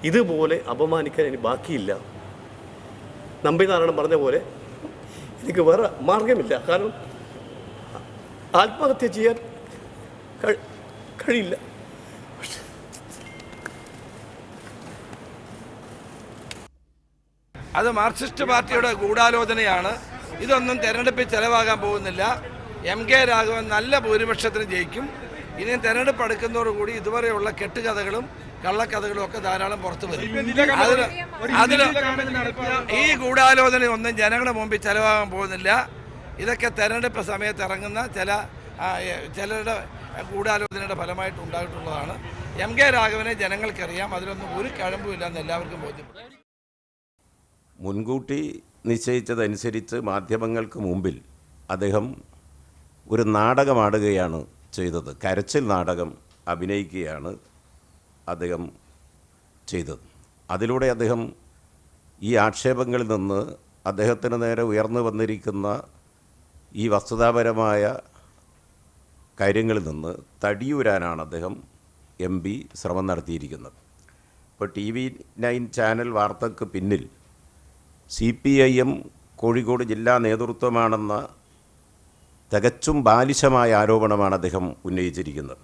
ഇതുപോലെ അപമാനിക്കാൻ ഇനി ബാക്കിയില്ല. നമ്പിനാരായണൻ പറഞ്ഞ പോലെ എനിക്ക് വേറെ മാർഗമില്ല. കാരണം ആത്മഹത്യ ചെയ്യാൻ കഴിയില്ല. അത് മാർക്സിസ്റ്റ് പാർട്ടിയുടെ ഗൂഢാലോചനയാണ്. ഇതൊന്നും തെരഞ്ഞെടുപ്പിൽ ചെലവാകാൻ പോകുന്നില്ല. MK രാഘവൻ നല്ല ഭൂരിപക്ഷത്തിന് ജയിക്കും. ഇനിയും തെരഞ്ഞെടുപ്പ് അടുക്കുന്നതോടുകൂടി ഇതുവരെയുള്ള കെട്ടുകഥകളും കള്ളക്കഥകളും ഒക്കെ ധാരാളം പുറത്തു വരും. ഈ ഗൂഢാലോചനയൊന്നും ജനങ്ങളുടെ മുമ്പിൽ ചെലവാകാൻ പോകുന്നില്ല. ഇതൊക്കെ തെരഞ്ഞെടുപ്പ് സമയത്ത് ഇറങ്ങുന്ന ചിലരുടെ ഗൂഢാലോചനയുടെ ഫലമായിട്ട് ഉണ്ടായിട്ടുള്ളതാണ്. MK രാഘവനെ ജനങ്ങൾക്കറിയാം. അതിലൊന്നും ഒരു കഴമ്പുമില്ലെന്ന് എല്ലാവർക്കും ബോധ്യപ്പെടും. മുൻകൂട്ടി നിശ്ചയിച്ചതനുസരിച്ച് മാധ്യമങ്ങൾക്ക് മുമ്പിൽ അദ്ദേഹം ഒരു നാടകമാടുകയാണ് ചെയ്തത്. കരച്ചിൽ നാടകം അഭിനയിക്കുകയാണ് അദ്ദേഹം ചെയ്തത്. അതിലൂടെ അദ്ദേഹം ഈ ആക്ഷേപങ്ങളിൽ നിന്ന് അദ്ദേഹത്തിന് നേരെ ഉയർന്നു വന്നിരിക്കുന്ന ഈ വസ്തുതാപരമായ കാര്യങ്ങളിൽ നിന്ന് തടിയൂരാനാണ് അദ്ദേഹം MP ശ്രമം നടത്തിയിരിക്കുന്നത്. ഇപ്പോൾ TV9 ചാനൽ വാർത്തക്ക് പിന്നിൽ CPIM കോഴിക്കോട് ജില്ലാ നേതൃത്വമാണെന്ന തികച്ചും ബാലിശമായ ആരോപണമാണ് അദ്ദേഹം ഉന്നയിച്ചിരിക്കുന്നത്.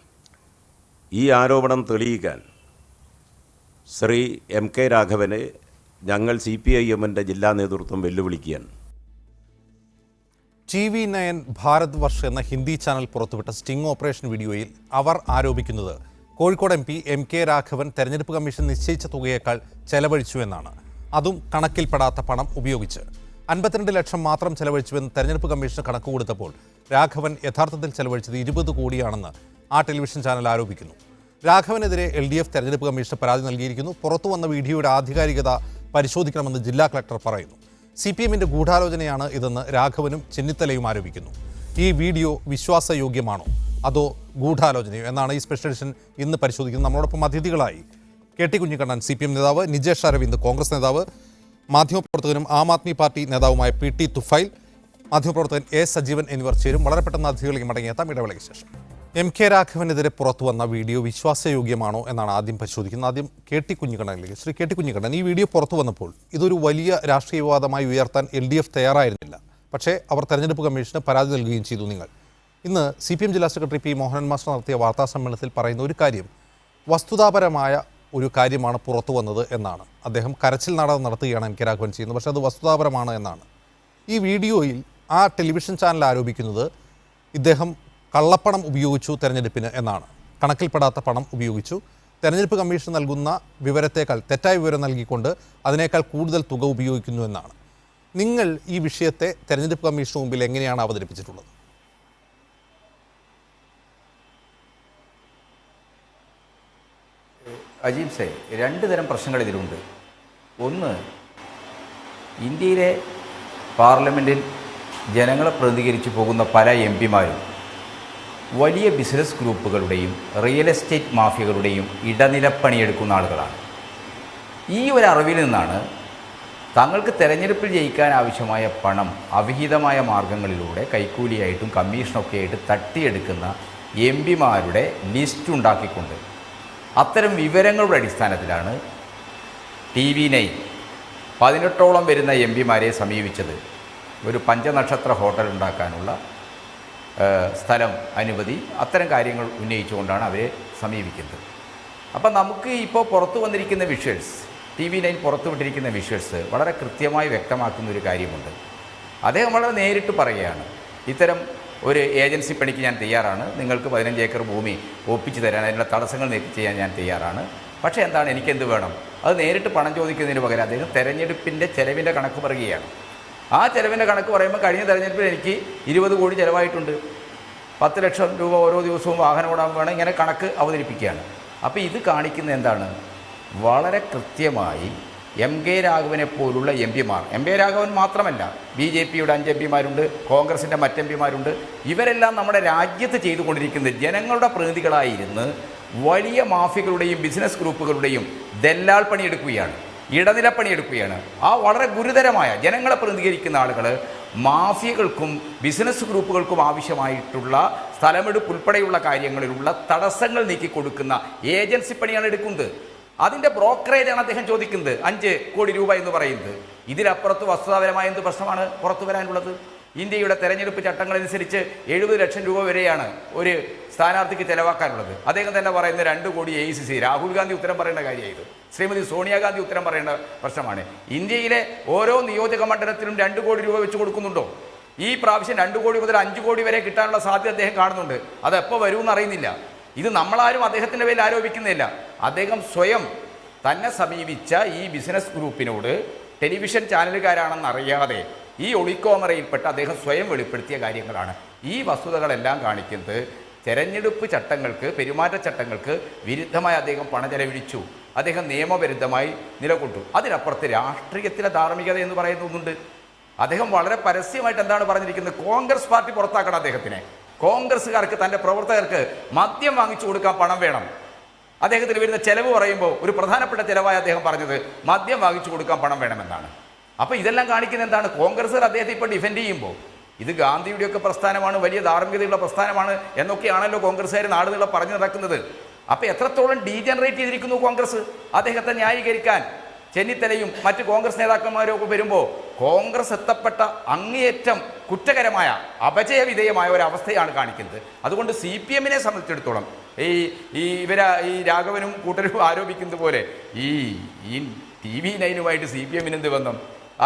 ഈ ആരോപണം തെളിയിക്കാൻ ശ്രീ MK രാഘവനെ ഞങ്ങൾ CPIMൻ്റെ ജില്ലാ നേതൃത്വം വെല്ലുവിളിക്കുകയാണ്. TV9 ഭാരത് വർഷ് എന്ന ഹിന്ദി ചാനൽ പുറത്തുവിട്ട സ്റ്റിംഗ് ഓപ്പറേഷൻ വീഡിയോയിൽ അവർ ആരോപിക്കുന്നത് കോഴിക്കോട് MP MK രാഘവൻ തെരഞ്ഞെടുപ്പ് കമ്മീഷൻ നിശ്ചയിച്ച തുകയേക്കാൾ ചെലവഴിച്ചു എന്നാണ്. അതും കണക്കിൽപ്പെടാത്ത പണം ഉപയോഗിച്ച് 52 ലക്ഷം മാത്രം ചെലവഴിച്ചുവെന്ന് തെരഞ്ഞെടുപ്പ് കമ്മീഷന് കണക്ക് കൊടുത്തപ്പോൾ രാഘവൻ യഥാർത്ഥത്തിൽ ചെലവഴിച്ചത് 20 കോടിയാണെന്ന് ആ ടെലിവിഷൻ ചാനൽ ആരോപിക്കുന്നു. രാഘവനെതിരെ LDF തെരഞ്ഞെടുപ്പ് കമ്മീഷന് പരാതി നൽകിയിരിക്കുന്നു. പുറത്തു വന്ന വീഡിയോയുടെ ആധികാരികത പരിശോധിക്കണമെന്ന് ജില്ലാ കളക്ടർ പറയുന്നു. CPMന്റെ ഗൂഢാലോചനയാണ് ഇതെന്ന് രാഘവനും ചെന്നിത്തലയും ആരോപിക്കുന്നു. ഈ വീഡിയോ വിശ്വാസയോഗ്യമാണോ അതോ ഗൂഢാലോചനയോ എന്നാണ് ഈ സ്പെഷ്യൽ എഡിഷൻ ഇന്ന് പരിശോധിക്കുന്നത്. നമ്മളോടൊപ്പം അതിഥികളായി KT കുഞ്ഞിക്കണ്ണൻ CPM നേതാവ്, നിജേഷ് അരവിന്ദ് കോൺഗ്രസ് നേതാവ്, മാധ്യമപ്രവർത്തകനും ആം ആദ്മി പാർട്ടി നേതാവുമായ PT തുഫൈൽ, മാധ്യമപ്രവർത്തകൻ A സജീവൻ എന്നിവർ ചേരും. വളരെ പെട്ടെന്ന് അതിഥികളിലേക്ക് മടങ്ങിയെത്താം ഇടവേളയ്ക്ക് ശേഷം. MK രാഘവനെതിരെ പുറത്തു വന്ന വീഡിയോ വിശ്വാസയോഗ്യമാണോ എന്നാണ് ആദ്യം പരിശോധിക്കുന്നത്. ആദ്യം KT കുഞ്ഞിക്കണ്ണനിലേക്ക്. ശ്രീ KT കുഞ്ഞിക്കണ്ണൻ, ഈ വീഡിയോ പുറത്തു വന്നപ്പോൾ ഇതൊരു വലിയ രാഷ്ട്രീയ വിവാദമായി ഉയർത്താൻ LDF തയ്യാറായിരുന്നില്ല. പക്ഷേ അവർ തെരഞ്ഞെടുപ്പ് കമ്മീഷന് പരാതി നൽകുകയും ചെയ്തു. നിങ്ങൾ ഇന്ന് CPM ജില്ലാ സെക്രട്ടറി P മോഹനൻ മാസ്റ്റർ നടത്തിയ വാർത്താ സമ്മേളനത്തിൽ പറയുന്ന ഒരു കാര്യം വസ്തുതാപരമായ ഒരു കാര്യമാണ് പുറത്തു വന്നത് എന്നാണ്. അദ്ദേഹം കരച്ചിൽ നാടകം നടത്തുകയാണ് MK രാഘവൻ ചെയ്യുന്നത്, പക്ഷേ അത് വസ്തുതാപരമാണ് എന്നാണ്. ഈ വീഡിയോയിൽ ആ ടെലിവിഷൻ ചാനൽ ആരോപിക്കുന്നത് ഇദ്ദേഹം കള്ളപ്പണം ഉപയോഗിച്ചു തെരഞ്ഞെടുപ്പിന് എന്നാണ്. കണക്കിൽപ്പെടാത്ത പണം ഉപയോഗിച്ചു. തെരഞ്ഞെടുപ്പ് കമ്മീഷൻ നൽകുന്ന വിവരത്തേക്കാൾ തെറ്റായ വിവരം നൽകിക്കൊണ്ട് അതിനേക്കാൾ കൂടുതൽ തുക ഉപയോഗിക്കുന്നു എന്നാണ്. നിങ്ങൾ ഈ വിഷയത്തെ തെരഞ്ഞെടുപ്പ് കമ്മീഷന് മുമ്പിൽ എങ്ങനെയാണ് അവതരിപ്പിച്ചിട്ടുള്ളത്? അജീബ് സേ, രണ്ട് തരം പ്രശ്നങ്ങൾ ഇതിലുണ്ട്. ഒന്ന്, ഇന്ത്യയിലെ പാർലമെൻറ്റിൽ ജനങ്ങളെ പ്രതികരിച്ചു പോകുന്ന പല MP-മാരും വലിയ ബിസിനസ് ഗ്രൂപ്പുകളുടെയും റിയൽ എസ്റ്റേറ്റ് മാഫിയകളുടെയും ഇടനിലപ്പണിയെടുക്കുന്ന ആളുകളാണ്. ഈ ഒരു അറിവിൽ നിന്നാണ് തങ്ങൾക്ക് തെരഞ്ഞെടുപ്പിൽ ജയിക്കാൻ ആവശ്യമായ പണം അവിഹിതമായ മാർഗങ്ങളിലൂടെ കൈക്കൂലിയായിട്ടും കമ്മീഷനൊക്കെ ആയിട്ട് തട്ടിയെടുക്കുന്ന MP-മാരുടെ ലിസ്റ്റ് ഉണ്ടാക്കിക്കൊണ്ട് അത്തരം വിവരങ്ങളുടെ അടിസ്ഥാനത്തിലാണ് TV9 18ഓളം വരുന്ന MP-മാരെ സമീപിച്ചത്. ഒരു പഞ്ചനക്ഷത്ര ഹോട്ടൽ ഉണ്ടാക്കാനുള്ള സ്ഥലം അനുമതി, അത്തരം കാര്യങ്ങൾ ഉന്നയിച്ചുകൊണ്ടാണ് അവരെ സമീപിക്കുന്നത്. അപ്പം നമുക്ക് ഇപ്പോൾ പുറത്തു വന്നിരിക്കുന്ന വിഷ്വൽസ്, TV9 പുറത്തുവിട്ടിരിക്കുന്ന വിഷ്വൽസ് വളരെ കൃത്യമായി വ്യക്തമാക്കുന്ന ഒരു കാര്യമുണ്ട്. അദ്ദേഹം വളരെ നേരിട്ട് പറയുകയാണ്, ഇത്തരം ഒരു ഏജൻസി പണിക്ക് ഞാൻ തയ്യാറാണ്, നിങ്ങൾക്ക് 15 ഏക്കർ ഭൂമി ഒപ്പിച്ചു തരാൻ, അതിനുള്ള തടസ്സങ്ങൾ നീക്കം ചെയ്യാൻ ഞാൻ തയ്യാറാണ്. പക്ഷേ എന്താണ്, എനിക്കെന്ത് വേണം? അത് നേരിട്ട് പണം ചോദിക്കുന്നതിന് പകരം അദ്ദേഹം തെരഞ്ഞെടുപ്പിൻ്റെ ചെലവിൻ്റെ കണക്ക് പറയുകയാണ്. ആ ചെലവിൻ്റെ കണക്ക് പറയുമ്പോൾ കഴിഞ്ഞ തെരഞ്ഞെടുപ്പിൽ എനിക്ക് 20 കോടി ചിലവായിട്ടുണ്ട്, 10 ലക്ഷം രൂപ ഓരോ ദിവസവും വാഹനം ഓടാൻ വേണം, ഇങ്ങനെ കണക്ക് അവതരിപ്പിക്കുകയാണ്. അപ്പോൾ ഇത് കാണിക്കുന്ന എന്താണ്, വളരെ കൃത്യമായി MK രാഘവനെ പോലുള്ള MP-മാർ, MK രാഘവൻ മാത്രമല്ല, BJP-യുടെ 5 MP-മാരുണ്ട്, കോൺഗ്രസിൻ്റെ മറ്റ് MP-മാരുണ്ട്, ഇവരെല്ലാം നമ്മുടെ രാജ്യത്ത് ചെയ്തുകൊണ്ടിരിക്കുന്നത് ജനങ്ങളുടെ പ്രതിനിധികളായിരുന്ന് വലിയ മാഫിയകളുടെയും ബിസിനസ് ഗ്രൂപ്പുകളുടെയും ദല്ലാൾ പണിയെടുക്കുകയാണ്, ഇടനിലപ്പണിയെടുക്കുകയാണ്. ആ വളരെ ഗുരുതരമായ ജനങ്ങളെ പ്രതിനിധീകരിക്കുന്ന ആളുകൾ മാഫിയകൾക്കും ബിസിനസ് ഗ്രൂപ്പുകൾക്കും ആവശ്യമായിട്ടുള്ള സ്ഥലമെടുപ്പ് ഉൾപ്പെടെയുള്ള കാര്യങ്ങളിലുള്ള തടസ്സങ്ങൾ നീക്കിക്കൊടുക്കുന്ന ഏജൻസി പണിയാണ് എടുക്കുന്നത്. അതിൻ്റെ ബ്രോക്കറേജാണ് അദ്ദേഹം ചോദിക്കുന്നത് 5 കോടി രൂപ എന്ന് പറയുന്നത്. ഇതിലപ്പുറത്ത് വസ്തുതാപരമായ എന്ത് പ്രശ്നമാണ് പുറത്തു വരാനുള്ളത്? ഇന്ത്യയുടെ തെരഞ്ഞെടുപ്പ് ചട്ടങ്ങളനുസരിച്ച് 70 ലക്ഷം രൂപ വരെയാണ് ഒരു സ്ഥാനാർത്ഥിക്ക് ചെലവാക്കാനുള്ളത്. അദ്ദേഹം തന്നെ പറയുന്നത് 2 കോടി AICC. രാഹുൽ ഗാന്ധി ഉത്തരം പറയേണ്ട കാര്യമായത്, ശ്രീമതി സോണിയാഗാന്ധി ഉത്തരം പറയേണ്ട പ്രശ്നമാണ്. ഇന്ത്യയിലെ ഓരോ നിയോജക മണ്ഡലത്തിലും 2 കോടി രൂപ വെച്ച് കൊടുക്കുന്നുണ്ടോ? ഈ പ്രാവശ്യം 2 കോടി മുതൽ 5 കോടി വരെ കിട്ടാനുള്ള സാധ്യത അദ്ദേഹം കാണുന്നുണ്ട്. അത് എപ്പോൾ വരുമെന്ന് അറിയുന്നില്ല. ഇത് നമ്മളാരും അദ്ദേഹത്തിൻ്റെ പേരിൽ ആരോപിക്കുന്നില്ല. അദ്ദേഹം സ്വയം തന്നെ സമീപിച്ച ഈ ബിസിനസ് ഗ്രൂപ്പിനോട് ടെലിവിഷൻ ചാനലുകാരാണെന്ന് അറിയാതെ ഈ ഒളിക്കോമറയിൽപ്പെട്ട് അദ്ദേഹം സ്വയം വെളിപ്പെടുത്തിയ കാര്യങ്ങളാണ്. ഈ വസ്തുതകളെല്ലാം കാണിക്കുന്നത് തെരഞ്ഞെടുപ്പ് ചട്ടങ്ങൾക്ക്, പെരുമാറ്റച്ചട്ടങ്ങൾക്ക് വിരുദ്ധമായി അദ്ദേഹം പണം ചെലവഴിച്ചു. അദ്ദേഹം നിയമവിരുദ്ധമായി നിലകൊണ്ടു. അതിനപ്പുറത്ത് രാഷ്ട്രീയത്തിലെ ധാർമ്മികത എന്ന് പറയുന്നുണ്ട്. അദ്ദേഹം വളരെ പരസ്യമായിട്ട് എന്താണ് പറഞ്ഞിരിക്കുന്നത്? കോൺഗ്രസ് പാർട്ടി പുറത്താക്കണം അദ്ദേഹത്തിനെ. കോൺഗ്രസ്സുകാർക്ക്, തൻ്റെ പ്രവർത്തകർക്ക് മദ്യം വാങ്ങിച്ചു കൊടുക്കാൻ പണം വേണം. അദ്ദേഹത്തിന് വരുന്ന ചെലവ് പറയുമ്പോൾ ഒരു പ്രധാനപ്പെട്ട ചെലവായി അദ്ദേഹം പറഞ്ഞത് മദ്യം വാങ്ങിച്ചു കൊടുക്കാൻ പണം വേണമെന്നാണ്. അപ്പോൾ ഇതെല്ലാം കാണിക്കുന്നത് എന്താണ്? കോൺഗ്രസ്സുകാർ അദ്ദേഹത്തെ ഇപ്പോൾ ഡിഫെൻഡ് ചെയ്യുമ്പോൾ ഇത് ഗാന്ധിയുടെയൊക്കെ പ്രസ്ഥാനമാണ്, വലിയ ധാർമ്മികതയുള്ള പ്രസ്ഥാനമാണ് എന്നൊക്കെയാണല്ലോ കോൺഗ്രസ്സുകാർ നാടുനീളം പറഞ്ഞു നടക്കുന്നത്. അപ്പോൾ എത്രത്തോളം ഡീജനറേറ്റ് ചെയ്തിരിക്കുന്നു കോൺഗ്രസ് അദ്ദേഹത്തെ ന്യായീകരിക്കാൻ. ചെന്നിത്തലയും മറ്റ് കോൺഗ്രസ് നേതാക്കന്മാരും ഒക്കെ വരുമ്പോൾ കോൺഗ്രസ് എത്തപ്പെട്ട അങ്ങേയറ്റം കുറ്റകരമായ, അപജയവിധേയമായ ഒരവസ്ഥയാണ് കാണിക്കുന്നത്. അതുകൊണ്ട് CPM-നെ സംബന്ധിച്ചിടത്തോളം ഈ രാഘവനും കൂട്ടരും ആരോപിക്കുന്നത് പോലെ ഈ TV9 CPM-ന് എന്ത് ബന്ധം?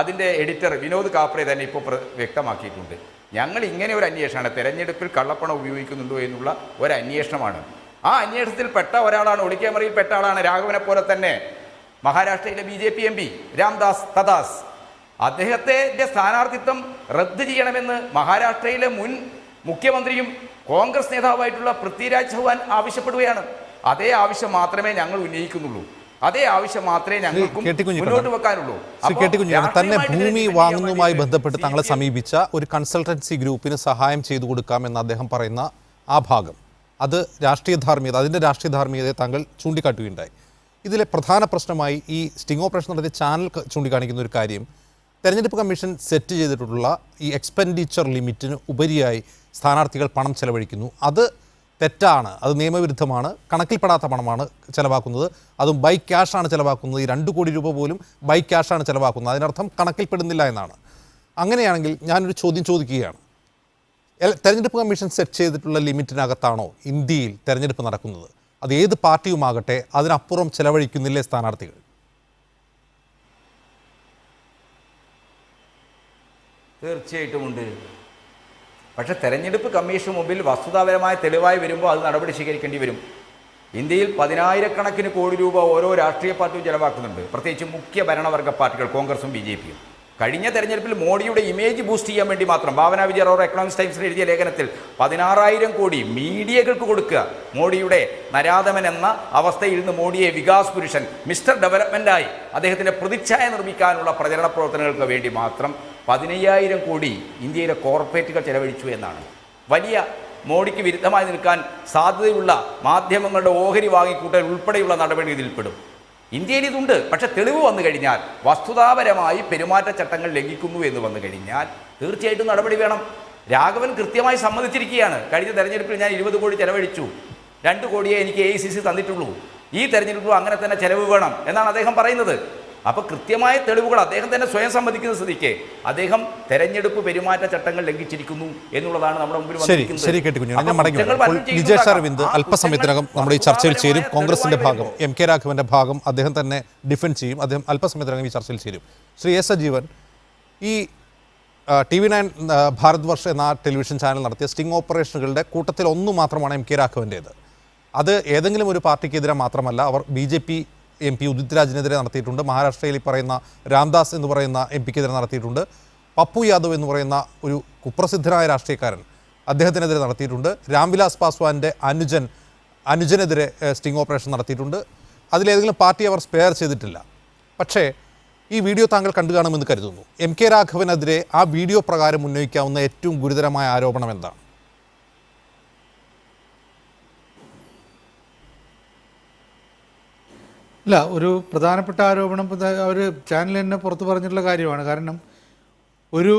അതിൻ്റെ എഡിറ്റർ വിനോദ് കാപ്രെ തന്നെ ഇപ്പോൾ വ്യക്തമാക്കിയിട്ടുണ്ട്. ഞങ്ങൾ ഇങ്ങനെ ഒരു അന്വേഷണമാണ്, തെരഞ്ഞെടുപ്പിൽ കള്ളപ്പണം ഉപയോഗിക്കുന്നുണ്ടോ എന്നുള്ള ഒരു അന്വേഷണമാണ്. ആ അന്വേഷണത്തിൽ പെട്ട ഒരാളാണ്, ഒളിക്യാമറയിൽ പെട്ട ആളാണ് രാഘവനെ പോലെ തന്നെ മഹാരാഷ്ട്രയിലെ BJP MP രാംദാസ് തദാസ്. അദ്ദേഹത്തിൻ്റെ സ്ഥാനാർത്ഥിത്വം റദ്ദ് ചെയ്യണമെന്ന് മഹാരാഷ്ട്രയിലെ മുൻ മുഖ്യമന്ത്രിയും കോൺഗ്രസ് നേതാവായിട്ടുള്ള പൃഥ്വിരാജ് ചൗഹാൻ ആവശ്യപ്പെടുകയാണ്. അതേ ആവശ്യം മാത്രമേ ഞങ്ങൾ ഉന്നയിക്കുന്നുള്ളൂ. അതേ ആവശ്യം മാത്രമേ ഞങ്ങൾക്കും മുന്നോട്ട് വെക്കാനുള്ളൂ. തന്നെ ഭൂമി വാങ്ങുന്നതുമായി ബന്ധപ്പെട്ട് തങ്ങളെ സമീപിച്ച ഒരു കൺസൾട്ടൻസി ഗ്രൂപ്പിന് സഹായം ചെയ്തു കൊടുക്കാമെന്ന് അദ്ദേഹം പറയുന്ന ആ ഭാഗം, അത് രാഷ്ട്രീയ ധാർമ്മികത, അതിൻ്റെ രാഷ്ട്രീയ ധാർമ്മികതയെ താങ്കൾ ചൂണ്ടിക്കാട്ടുകയുണ്ടായി. ഇതിലെ പ്രധാന പ്രശ്നമായി ഈ സ്റ്റിംഗ് ഓപ്പറേഷൻ നടത്തിയ ചാനൽ ചൂണ്ടിക്കാണിക്കുന്ന ഒരു കാര്യം, തെരഞ്ഞെടുപ്പ് കമ്മീഷൻ സെറ്റ് ചെയ്തിട്ടുള്ള ഈ എക്സ്പെൻഡിച്ചർ ലിമിറ്റിന് ഉപരിയായി സ്ഥാനാർത്ഥികൾ പണം ചെലവഴിക്കുന്നു. അത് തെറ്റാണ്, അത് നിയമവിരുദ്ധമാണ്, കണക്കിൽപ്പെടാത്ത പണമാണ് ചിലവാക്കുന്നത്. അതും ബൈ ക്യാഷാണ് ചിലവാക്കുന്നത്. ഈ 2 കോടി രൂപ പോലും ബൈ ക്യാഷാണ് ചിലവാക്കുന്നത്. അതിനർത്ഥം കണക്കിൽപ്പെടുന്നില്ല എന്നാണ്. അങ്ങനെയാണെങ്കിൽ ഞാനൊരു ചോദ്യം ചോദിക്കുകയാണ്. തെരഞ്ഞെടുപ്പ് കമ്മീഷൻ സെറ്റ് ചെയ്തിട്ടുള്ള ലിമിറ്റിനകത്താണോ ഇന്ത്യയിൽ തെരഞ്ഞെടുപ്പ് നടക്കുന്നത്? അത് ഏത് പാർട്ടിയുമാകട്ടെ, അതിനപ്പുറം ചെലവഴിക്കുന്നില്ലേ സ്ഥാനാർത്ഥികൾ? തീർച്ചയായിട്ടും ഉണ്ട്. പക്ഷേ തെരഞ്ഞെടുപ്പ് കമ്മീഷൻ മുമ്പിൽ വസ്തുതാപരമായ തെളിവായി വരുമ്പോൾ അത് നടപടി സ്വീകരിക്കേണ്ടി വരും. ഇന്ത്യയിൽ 10,000-കണക്കിന് കോടി രൂപ ഓരോ രാഷ്ട്രീയ പാർട്ടിയും ചെലവാക്കുന്നുണ്ട്, പ്രത്യേകിച്ച് മുഖ്യ ഭരണവർഗ പാർട്ടികൾ കോൺഗ്രസും BJP-യും. കഴിഞ്ഞ തെരഞ്ഞെടുപ്പിൽ മോഡിയുടെ ഇമേജ് ബൂസ്റ്റ് ചെയ്യാൻ വേണ്ടി മാത്രം ഭാവന വിജയ് റോർ എക്കണോമിക്സ് ടൈംസിൽ എഴുതിയ ലേഖനത്തിൽ 16,000 കോടി മീഡിയകൾക്ക് കൊടുക്കുക. മോഡിയുടെ നരാധമൻ എന്ന അവസ്ഥയിൽ നിന്ന് മോഡിയെ വികാസ് പുരുഷൻ, മിസ്റ്റർ ഡെവലപ്മെൻറ്റായി അദ്ദേഹത്തിൻ്റെ പ്രതിച്ഛായ നിർമ്മിക്കാനുള്ള പ്രചരണ പ്രവർത്തനങ്ങൾക്ക് വേണ്ടി മാത്രം 15,000 കോടി ഇന്ത്യയിലെ കോർപ്പറേറ്റുകൾ ചെലവഴിച്ചു എന്നാണ്. വലിയ മോഡിക്ക് വിരുദ്ധമായി നിൽക്കാൻ സാധ്യതയുള്ള മാധ്യമങ്ങളുടെ ഓഹരി വാങ്ങിക്കൂട്ടൽ ഉൾപ്പെടെയുള്ള നടപടി ഇതിൽപ്പെടും. ഇന്ത്യയിൽ ഇതുണ്ട്. പക്ഷെ തെളിവ് വന്നു കഴിഞ്ഞാൽ, വസ്തുതാപരമായി പെരുമാറ്റച്ചട്ടങ്ങൾ ലംഘിക്കുന്നു എന്ന് വന്നു കഴിഞ്ഞാൽ തീർച്ചയായിട്ടും നടപടി വേണം. രാഘവൻ കൃത്യമായി സമ്മതിച്ചിരിക്കുകയാണ്. കഴിഞ്ഞ തെരഞ്ഞെടുപ്പിൽ ഞാൻ 20 കോടി ചെലവഴിച്ചു, 2 കോടിയെ എനിക്ക് AICC തന്നിട്ടുള്ളൂ, ഈ തെരഞ്ഞെടുപ്പിൽ അങ്ങനെ തന്നെ ചെലവ് വേണം എന്നാണ് അദ്ദേഹം പറയുന്നത്. അപ്പോൾ കൃത്യമായ തെളിവുകൾ അദ്ദേഹം തന്നെ സ്വയം സമ്മതിക്കുന്ന സ്ഥിതിക്ക് അദ്ദേഹം തെരഞ്ഞെടുപ്പ് പെരുമാറ്റച്ചട്ടങ്ങൾ ലംഘിച്ചിരിക്കുന്നു എന്നുള്ളതാണ് നമ്മുടെ മുമ്പിൽ വന്നിരിക്കുന്നത്. വിജേഷ് അരവിന്ദ് അല്പസമയത്തിനകം നമ്മുടെ ഈ ചർച്ചയിൽ ചേരും. കോൺഗ്രസിന്റെ ഭാഗം, MK രാഘവന്റെ ഭാഗം അദ്ദേഹം തന്നെ ഡിഫെൻഡ് ചെയ്യും. അദ്ദേഹം അല്പസമയത്തിനകം ഈ ചർച്ചയിൽ ചേരും. ശ്രീ എസ് സജീവൻ, ഈ TV9 ഭാരത് വർഷ് എന്ന ടെലിവിഷൻ ചാനൽ നടത്തിയ സ്റ്റിംഗ് ഓപ്പറേഷനുകളുടെ കൂട്ടത്തിൽ ഒന്ന് മാത്രമാണ് MK രാഘവൻ്റേത്. അത് ഏതെങ്കിലും ഒരു പാർട്ടിക്കെതിരെ മാത്രമല്ല, അവർ BJP MP ഉദിത് രാജിനെതിരെ നടത്തിയിട്ടുണ്ട്. മഹാരാഷ്ട്രയിൽ ഈ പറയുന്ന രാംദാസ് എന്ന് പറയുന്ന MP-ക്കെതിരെ നടത്തിയിട്ടുണ്ട്. പപ്പു യാദവ് എന്ന് പറയുന്ന ഒരു കുപ്രസിദ്ധനായ രാഷ്ട്രീയക്കാരൻ, അദ്ദേഹത്തിനെതിരെ നടത്തിയിട്ടുണ്ട്. രാംവിലാസ് പാസ്വാൻ്റെ അനുജനെതിരെ സ്റ്റിംഗ് ഓപ്പറേഷൻ നടത്തിയിട്ടുണ്ട്. അതിലേതെങ്കിലും പാർട്ടി അവർ സ്പെയർ ചെയ്തിട്ടില്ല. പക്ഷേ ഈ വീഡിയോ താങ്കൾ കണ്ടു കാണുമെന്ന് കരുതുന്നു. MK രാഘവനെതിരെ ആ വീഡിയോ പ്രകാരം ഉന്നയിക്കാവുന്ന ഏറ്റവും ഗുരുതരമായ ആരോപണം എന്താണ്? ഇല്ല, ഒരു പ്രധാനപ്പെട്ട ആരോപണം അവർ ചാനൽ തന്നെ പുറത്ത് പറഞ്ഞിട്ടുള്ള കാര്യമാണ്. കാരണം ഒരു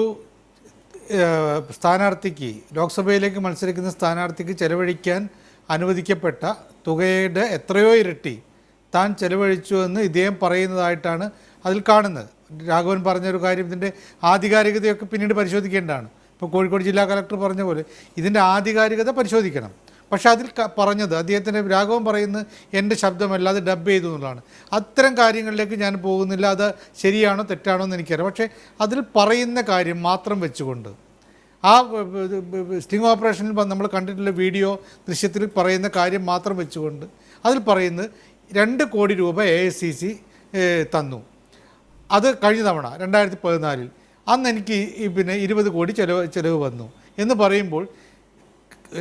സ്ഥാനാർത്ഥിക്ക്, ലോക്സഭയിലേക്ക് മത്സരിക്കുന്ന സ്ഥാനാർത്ഥിക്ക് ചെലവഴിക്കാൻ അനുവദിക്കപ്പെട്ട തുകയുടെ എത്രയോ ഇരട്ടി താൻ ചെലവഴിച്ചു എന്ന് ഇദ്ദേഹം പറയുന്നതായിട്ടാണ് അതിൽ കാണുന്നത്. രാഘവൻ പറഞ്ഞൊരു കാര്യം ഇതിൻ്റെ ആധികാരികതയൊക്കെ പിന്നീട് പരിശോധിക്കേണ്ടതാണ്. ഇപ്പോൾ കോഴിക്കോട് ജില്ലാ കളക്ടർ പറഞ്ഞ പോലെ ഇതിൻ്റെ ആധികാരികത പരിശോധിക്കണം. പക്ഷേ അതിൽ പറഞ്ഞത് അദ്ദേഹത്തിൻ്റെ രാഘവൻ പറയുന്നത് എൻ്റെ ശബ്ദമല്ല, അത് ഡബ് ചെയ്തു എന്നുള്ളതാണ്. അത്തരം കാര്യങ്ങളിലേക്ക് ഞാൻ പോകുന്നില്ല, അത് ശരിയാണോ തെറ്റാണോ എന്ന് എനിക്കറിയാം. പക്ഷേ അതിൽ പറയുന്ന കാര്യം മാത്രം വെച്ചുകൊണ്ട് ആ സ്റ്റിംഗ് ഓപ്പറേഷനിൽ നമ്മൾ കണ്ടിട്ടുള്ള വീഡിയോ ദൃശ്യത്തിൽ പറയുന്ന കാര്യം മാത്രം വെച്ചുകൊണ്ട് അതിൽ പറയുന്നത് 2 കോടി രൂപ AICC തന്നു. അത് കഴിഞ്ഞ തവണ 2014 അന്ന് എനിക്ക് പിന്നെ 20 കോടി ചിലവ് വന്നു എന്ന് പറയുമ്പോൾ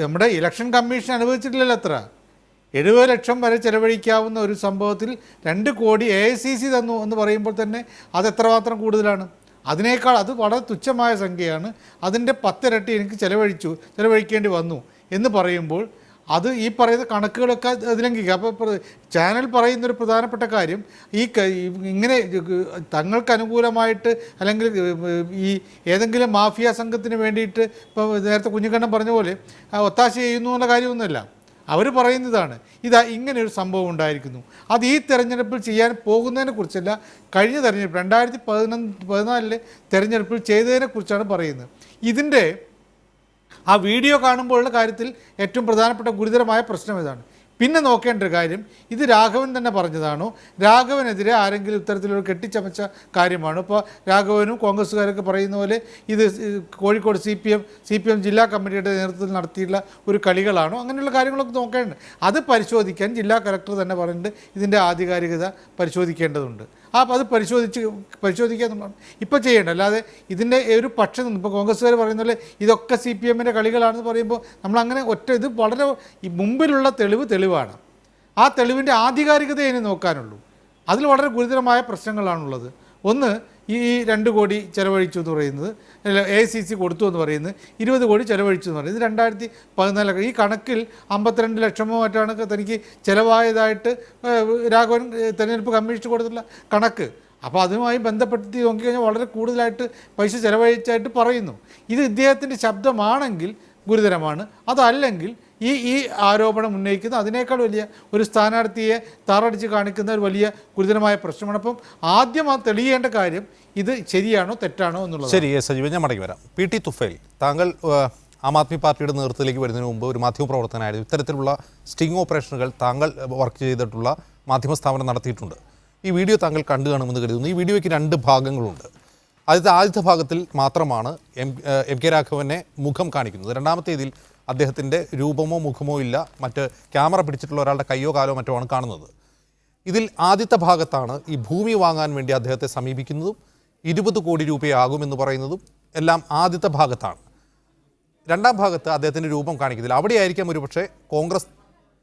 നമ്മുടെ ഇലക്ഷൻ കമ്മീഷൻ അനുവദിച്ചിട്ടില്ലല്ലോ അത്ര. 70 ലക്ഷം വരെ ചിലവഴിക്കാവുന്ന ഒരു സംഭവത്തിൽ 2 കോടി AICC തന്നു എന്ന് പറയുമ്പോൾ തന്നെ അത് എത്രമാത്രം കൂടുതലാണ്. അതിനേക്കാൾ അത് വളരെ തുച്ഛമായ സംഖ്യയാണ്. അതിൻ്റെ 10 ഇരട്ടി എനിക്ക് ചിലവഴിക്കേണ്ടി വന്നു എന്ന് പറയുമ്പോൾ അത് ഈ പറയുന്ന കണക്കുകളൊക്കെ അതിലംഘിക്കുക. അപ്പോൾ ചാനൽ പറയുന്നൊരു പ്രധാനപ്പെട്ട കാര്യം ഇങ്ങനെ തങ്ങൾക്ക് അനുകൂലമായിട്ട് അല്ലെങ്കിൽ ഈ ഏതെങ്കിലും മാഫിയ സംഘത്തിന് വേണ്ടിയിട്ട് ഇപ്പോൾ നേരത്തെ കുഞ്ഞിക്കണ്ണൻ പറഞ്ഞ പോലെ ഒത്താശ ചെയ്യുന്നു എന്നുള്ള കാര്യമൊന്നുമല്ല. അവർ പറയുന്നതാണ് ഇങ്ങനെയൊരു സംഭവം ഉണ്ടായിരിക്കുന്നു. അത് ഈ തെരഞ്ഞെടുപ്പിൽ ചെയ്യാൻ പോകുന്നതിനെ കുറിച്ചല്ല, കഴിഞ്ഞ തെരഞ്ഞെടുപ്പ് 2014 തെരഞ്ഞെടുപ്പിൽ ചെയ്തതിനെക്കുറിച്ചാണ് പറയുന്നത്. ഇതിൻ്റെ ആ വീഡിയോ കാണുമ്പോഴുള്ള കാര്യത്തിൽ ഏറ്റവും പ്രധാനപ്പെട്ട ഗുരുതരമായ പ്രശ്നം ഇതാണ്. പിന്നെ നോക്കേണ്ട ഒരു കാര്യം, ഇത് രാഘവൻ തന്നെ പറഞ്ഞതാണോ, രാഘവനെതിരെ ആരെങ്കിലും ഇത്തരത്തിലൊരു കെട്ടിച്ചമച്ച കാര്യമാണോ? ഇപ്പോൾ രാഘവനും കോൺഗ്രസ്സുകാരൊക്കെ പറയുന്ന പോലെ ഇത് കോഴിക്കോട് CPM ജില്ലാ കമ്മിറ്റിയുടെ നേതൃത്വത്തിൽ നടത്തിയിട്ടുള്ള ഒരു കളികളാണോ? അങ്ങനെയുള്ള കാര്യങ്ങളൊക്കെ നോക്കേണ്ടത്. അത് പരിശോധിക്കാൻ ജില്ലാ കളക്ടർ തന്നെ പറഞ്ഞിട്ട് ഇതിൻ്റെ ആധികാരികത പരിശോധിക്കേണ്ടതുണ്ട്. അത് പരിശോധിക്കുക എന്നുള്ളതാണ് ഇപ്പോൾ ചെയ്യേണ്ടത്. അല്ലാതെ ഇതിൻ്റെ ഒരു പക്ഷം ഇപ്പോൾ കോൺഗ്രസ്സുകാർ പറയുന്ന പോലെ ഇതൊക്കെ CPMൻ്റെ കളികളാണെന്ന് പറയുമ്പോൾ നമ്മളങ്ങനെ ഇത് വളരെ മുമ്പിലുള്ള തെളിവാണ്. ആ തെളിവിൻ്റെ ആധികാരികത ഇനി നോക്കാനുള്ളൂ. അതിൽ വളരെ ഗുരുതരമായ പ്രശ്നങ്ങളാണുള്ളത്. ഒന്ന്, ഈ 2 കോടി ചിലവഴിച്ചു എന്ന് പറയുന്നത്, AICC കൊടുത്തു എന്ന് പറയുന്നത്, 20 കോടി ചിലവഴിച്ചു എന്ന് പറയുന്നത് 2014. ഈ കണക്കിൽ 52 ലക്ഷമോ മറ്റാണ് തനിക്ക് ചിലവായതായിട്ട് രാഘവൻ തെരഞ്ഞെടുപ്പ് കമ്മീഷൻ കൊടുത്തിട്ടുള്ള കണക്ക്. അപ്പോൾ അതുമായി ബന്ധപ്പെടുത്തി നോക്കിക്കഴിഞ്ഞാൽ വളരെ കൂടുതലായിട്ട് പൈസ ചിലവഴിച്ചായിട്ട് പറയുന്നു. ഇത് ഇദ്ദേഹത്തിൻ്റെ ശബ്ദമാണെങ്കിൽ ഗുരുതരമാണ്. അതല്ലെങ്കിൽ ഈ ആരോപണം ഉന്നയിക്കുന്ന അതിനേക്കാൾ വലിയ ഒരു സ്ഥാനാർത്ഥിയെ താറടിച്ച് കാണിക്കുന്ന ഒരു വലിയ ഗുരുതരമായ പ്രശ്നമാണ്. അപ്പം ആദ്യം തെളിയേണ്ട കാര്യം ഇത് ശരിയാണോ തെറ്റാണോ എന്നുള്ളത്. ശരി, സജീവൻ, ഞാൻ മടങ്ങി വരാം. PT തുഫൈൽ, താങ്കൾ ആം ആദ്മി പാർട്ടിയുടെ നേതൃത്വത്തിലേക്ക് വരുന്നതിന് മുമ്പ് ഒരു മാധ്യമപ്രവർത്തകനായിരുന്നു. ഇത്തരത്തിലുള്ള സ്റ്റിംഗ് ഓപ്പറേഷനുകൾ താങ്കൾ വർക്ക് ചെയ്തിട്ടുള്ള മാധ്യമ സ്ഥാപനം നടത്തിയിട്ടുണ്ട്. ഈ വീഡിയോ താങ്കൾ കണ്ടു കാണുമെന്ന് കരുതുന്നു. ഈ വീഡിയോയ്ക്ക് 2 ഭാഗങ്ങളുണ്ട്. ആദ്യത്തെ ഭാഗത്തിൽ മാത്രമാണ് MK രാഘവനെ മുഖം കാണിക്കുന്നത്. രണ്ടാമത്തേതിൽ അദ്ദേഹത്തിൻ്റെ രൂപമോ മുഖമോ ഇല്ല, മറ്റ് ക്യാമറ പിടിച്ചിട്ടുള്ള ഒരാളുടെ കയ്യോ കാലോ മറ്റോ ആണ് കാണുന്നത്. ഇതിൽ ആദ്യത്തെ ഭാഗത്താണ് ഈ ഭൂമി വാങ്ങാൻ വേണ്ടി അദ്ദേഹത്തെ സമീപിക്കുന്നതും 20 കോടി രൂപയാകുമെന്ന് പറയുന്നതും എല്ലാം ആദ്യത്തെ ഭാഗത്താണ്. രണ്ടാം ഭാഗത്ത് അദ്ദേഹത്തിൻ്റെ രൂപം കാണിക്കുന്നില്ല. അവിടെയായിരിക്കാം ഒരുപക്ഷെ കോൺഗ്രസ്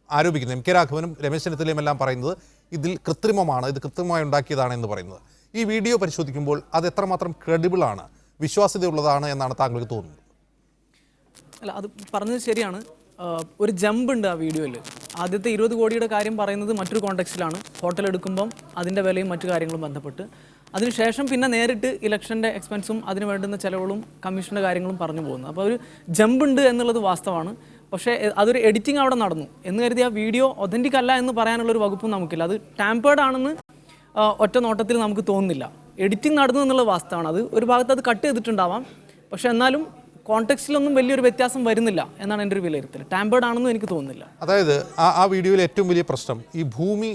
ആരോപിക്കുന്നത്, MK രാഘവനും രമേശ് ചെന്നിത്തലയും എല്ലാം പറയുന്നത് ഇതിൽ കൃത്രിമമാണ്, ഇത് കൃത്രിമമായി ഉണ്ടാക്കിയതാണ് എന്ന് പറയുന്നത്. ഈ വീഡിയോ പരിശോധിക്കുമ്പോൾ അത് എത്രമാത്രം ക്രെഡിബിളാണ്, വിശ്വാസ്യതയുള്ളതാണ് എന്നാണ് താങ്കൾക്ക് തോന്നുന്നത്? അല്ല, അത് പറഞ്ഞത് ശരിയാണ്. ഒരു ജമ്പ് ഉണ്ട് ആ വീഡിയോയിൽ. ആദ്യത്തെ 20 കോടിയുടെ കാര്യം പറയുന്നത് മറ്റൊരു കോണ്ടെക്സ്റ്റിലാണ്, ഹോട്ടൽ എടുക്കുമ്പം അതിൻ്റെ വിലയും മറ്റു കാര്യങ്ങളും ബന്ധപ്പെട്ട്. അതിനുശേഷം പിന്നെ നേരിട്ട് ഇലക്ഷൻ്റെ എക്സ്പെൻസും അതിന് വേണ്ടുന്ന ചിലവുകളും കമ്മീഷൻ്റെ കാര്യങ്ങളും പറഞ്ഞു പോകുന്നു. അപ്പോൾ ഒരു ജമ്പ് ഉണ്ട് എന്നുള്ളത് വാസ്തവമാണ്. പക്ഷേ അതൊരു എഡിറ്റിംഗ് അവിടെ നടന്നു എന്ന് കരുതി ആ വീഡിയോ ഒതൻറ്റിക് അല്ല എന്ന് പറയാനുള്ളൊരു വകുപ്പും നമുക്കില്ല. അത് ടാമ്പേർഡ് ആണെന്ന് ഒറ്റ നോട്ടത്തിൽ നമുക്ക് തോന്നുന്നില്ല. എഡിറ്റിംഗ് നടന്നു എന്നുള്ള വാസ്തവമാണ്. അത് ഒരു ഭാഗത്ത് അത് കട്ട് ചെയ്തിട്ടുണ്ടാവാം, പക്ഷെ എന്നാലും കോണ്ടെക്സ്റ്റിലൊന്നും വലിയൊരു വ്യത്യാസം വരുന്നില്ല എന്നാണ് എൻ്റെ ഒരു വിലയിരുത്തൽ. ടാമ്പേർഡ് ആണെന്നും എനിക്ക് തോന്നുന്നില്ല. അതായത് ആ വീഡിയോയിൽ ഏറ്റവും വലിയ പ്രശ്നം, ഈ ഭൂമി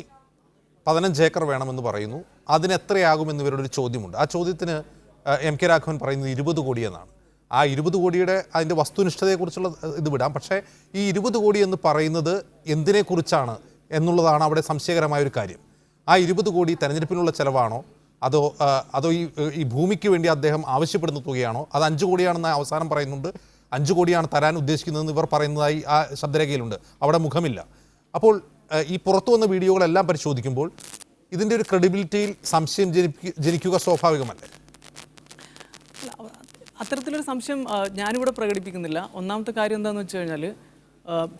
15 ഏക്കർ വേണമെന്ന് പറയുന്നു, അതിന് എത്രയാകുമെന്ന് ഇവരുടെ ഒരു ചോദ്യമുണ്ട്. ആ ചോദ്യത്തിന് MK രാഘവൻ പറയുന്നത് 20 കോടി എന്നാണ്. ആ 20 കോടിയുടെ അതിൻ്റെ വസ്തുനിഷ്ഠതയെക്കുറിച്ചുള്ള ഇത് വിടാം. പക്ഷേ ഈ 20 കോടി എന്ന് പറയുന്നത് എന്തിനെക്കുറിച്ചാണ് എന്നുള്ളതാണ് അവിടെ സംശയകരമായൊരു കാര്യം. ആ 20 കോടി തെരഞ്ഞെടുപ്പിനുള്ള ചിലവാണോ, അതോ ഈ ഭൂമിക്ക് വേണ്ടി അദ്ദേഹം ആവശ്യപ്പെടുന്ന തുകയാണോ? അത് 5 കോടിയാണെന്ന് അവസാനം പറയുന്നുണ്ട്. 5 കോടിയാണ് തരാൻ ഉദ്ദേശിക്കുന്നതെന്ന് ഇവർ പറയുന്നതായി ആ ശബ്ദരേഖയിലുണ്ട്. അവിടെ മുഖമില്ല. അപ്പോൾ ഈ പുറത്തു വന്ന വീഡിയോകളെല്ലാം പരിശോധിക്കുമ്പോൾ ഇതിൻ്റെ ഒരു ക്രെഡിബിലിറ്റിയിൽ സംശയം ജനിക്കുക സ്വാഭാവികമല്ലേ? അത്തരത്തിലൊരു സംശയം ഞാനിവിടെ പ്രകടിപ്പിക്കുന്നില്ല. ഒന്നാമത്തെ കാര്യം എന്താണെന്ന് വെച്ച് കഴിഞ്ഞാൽ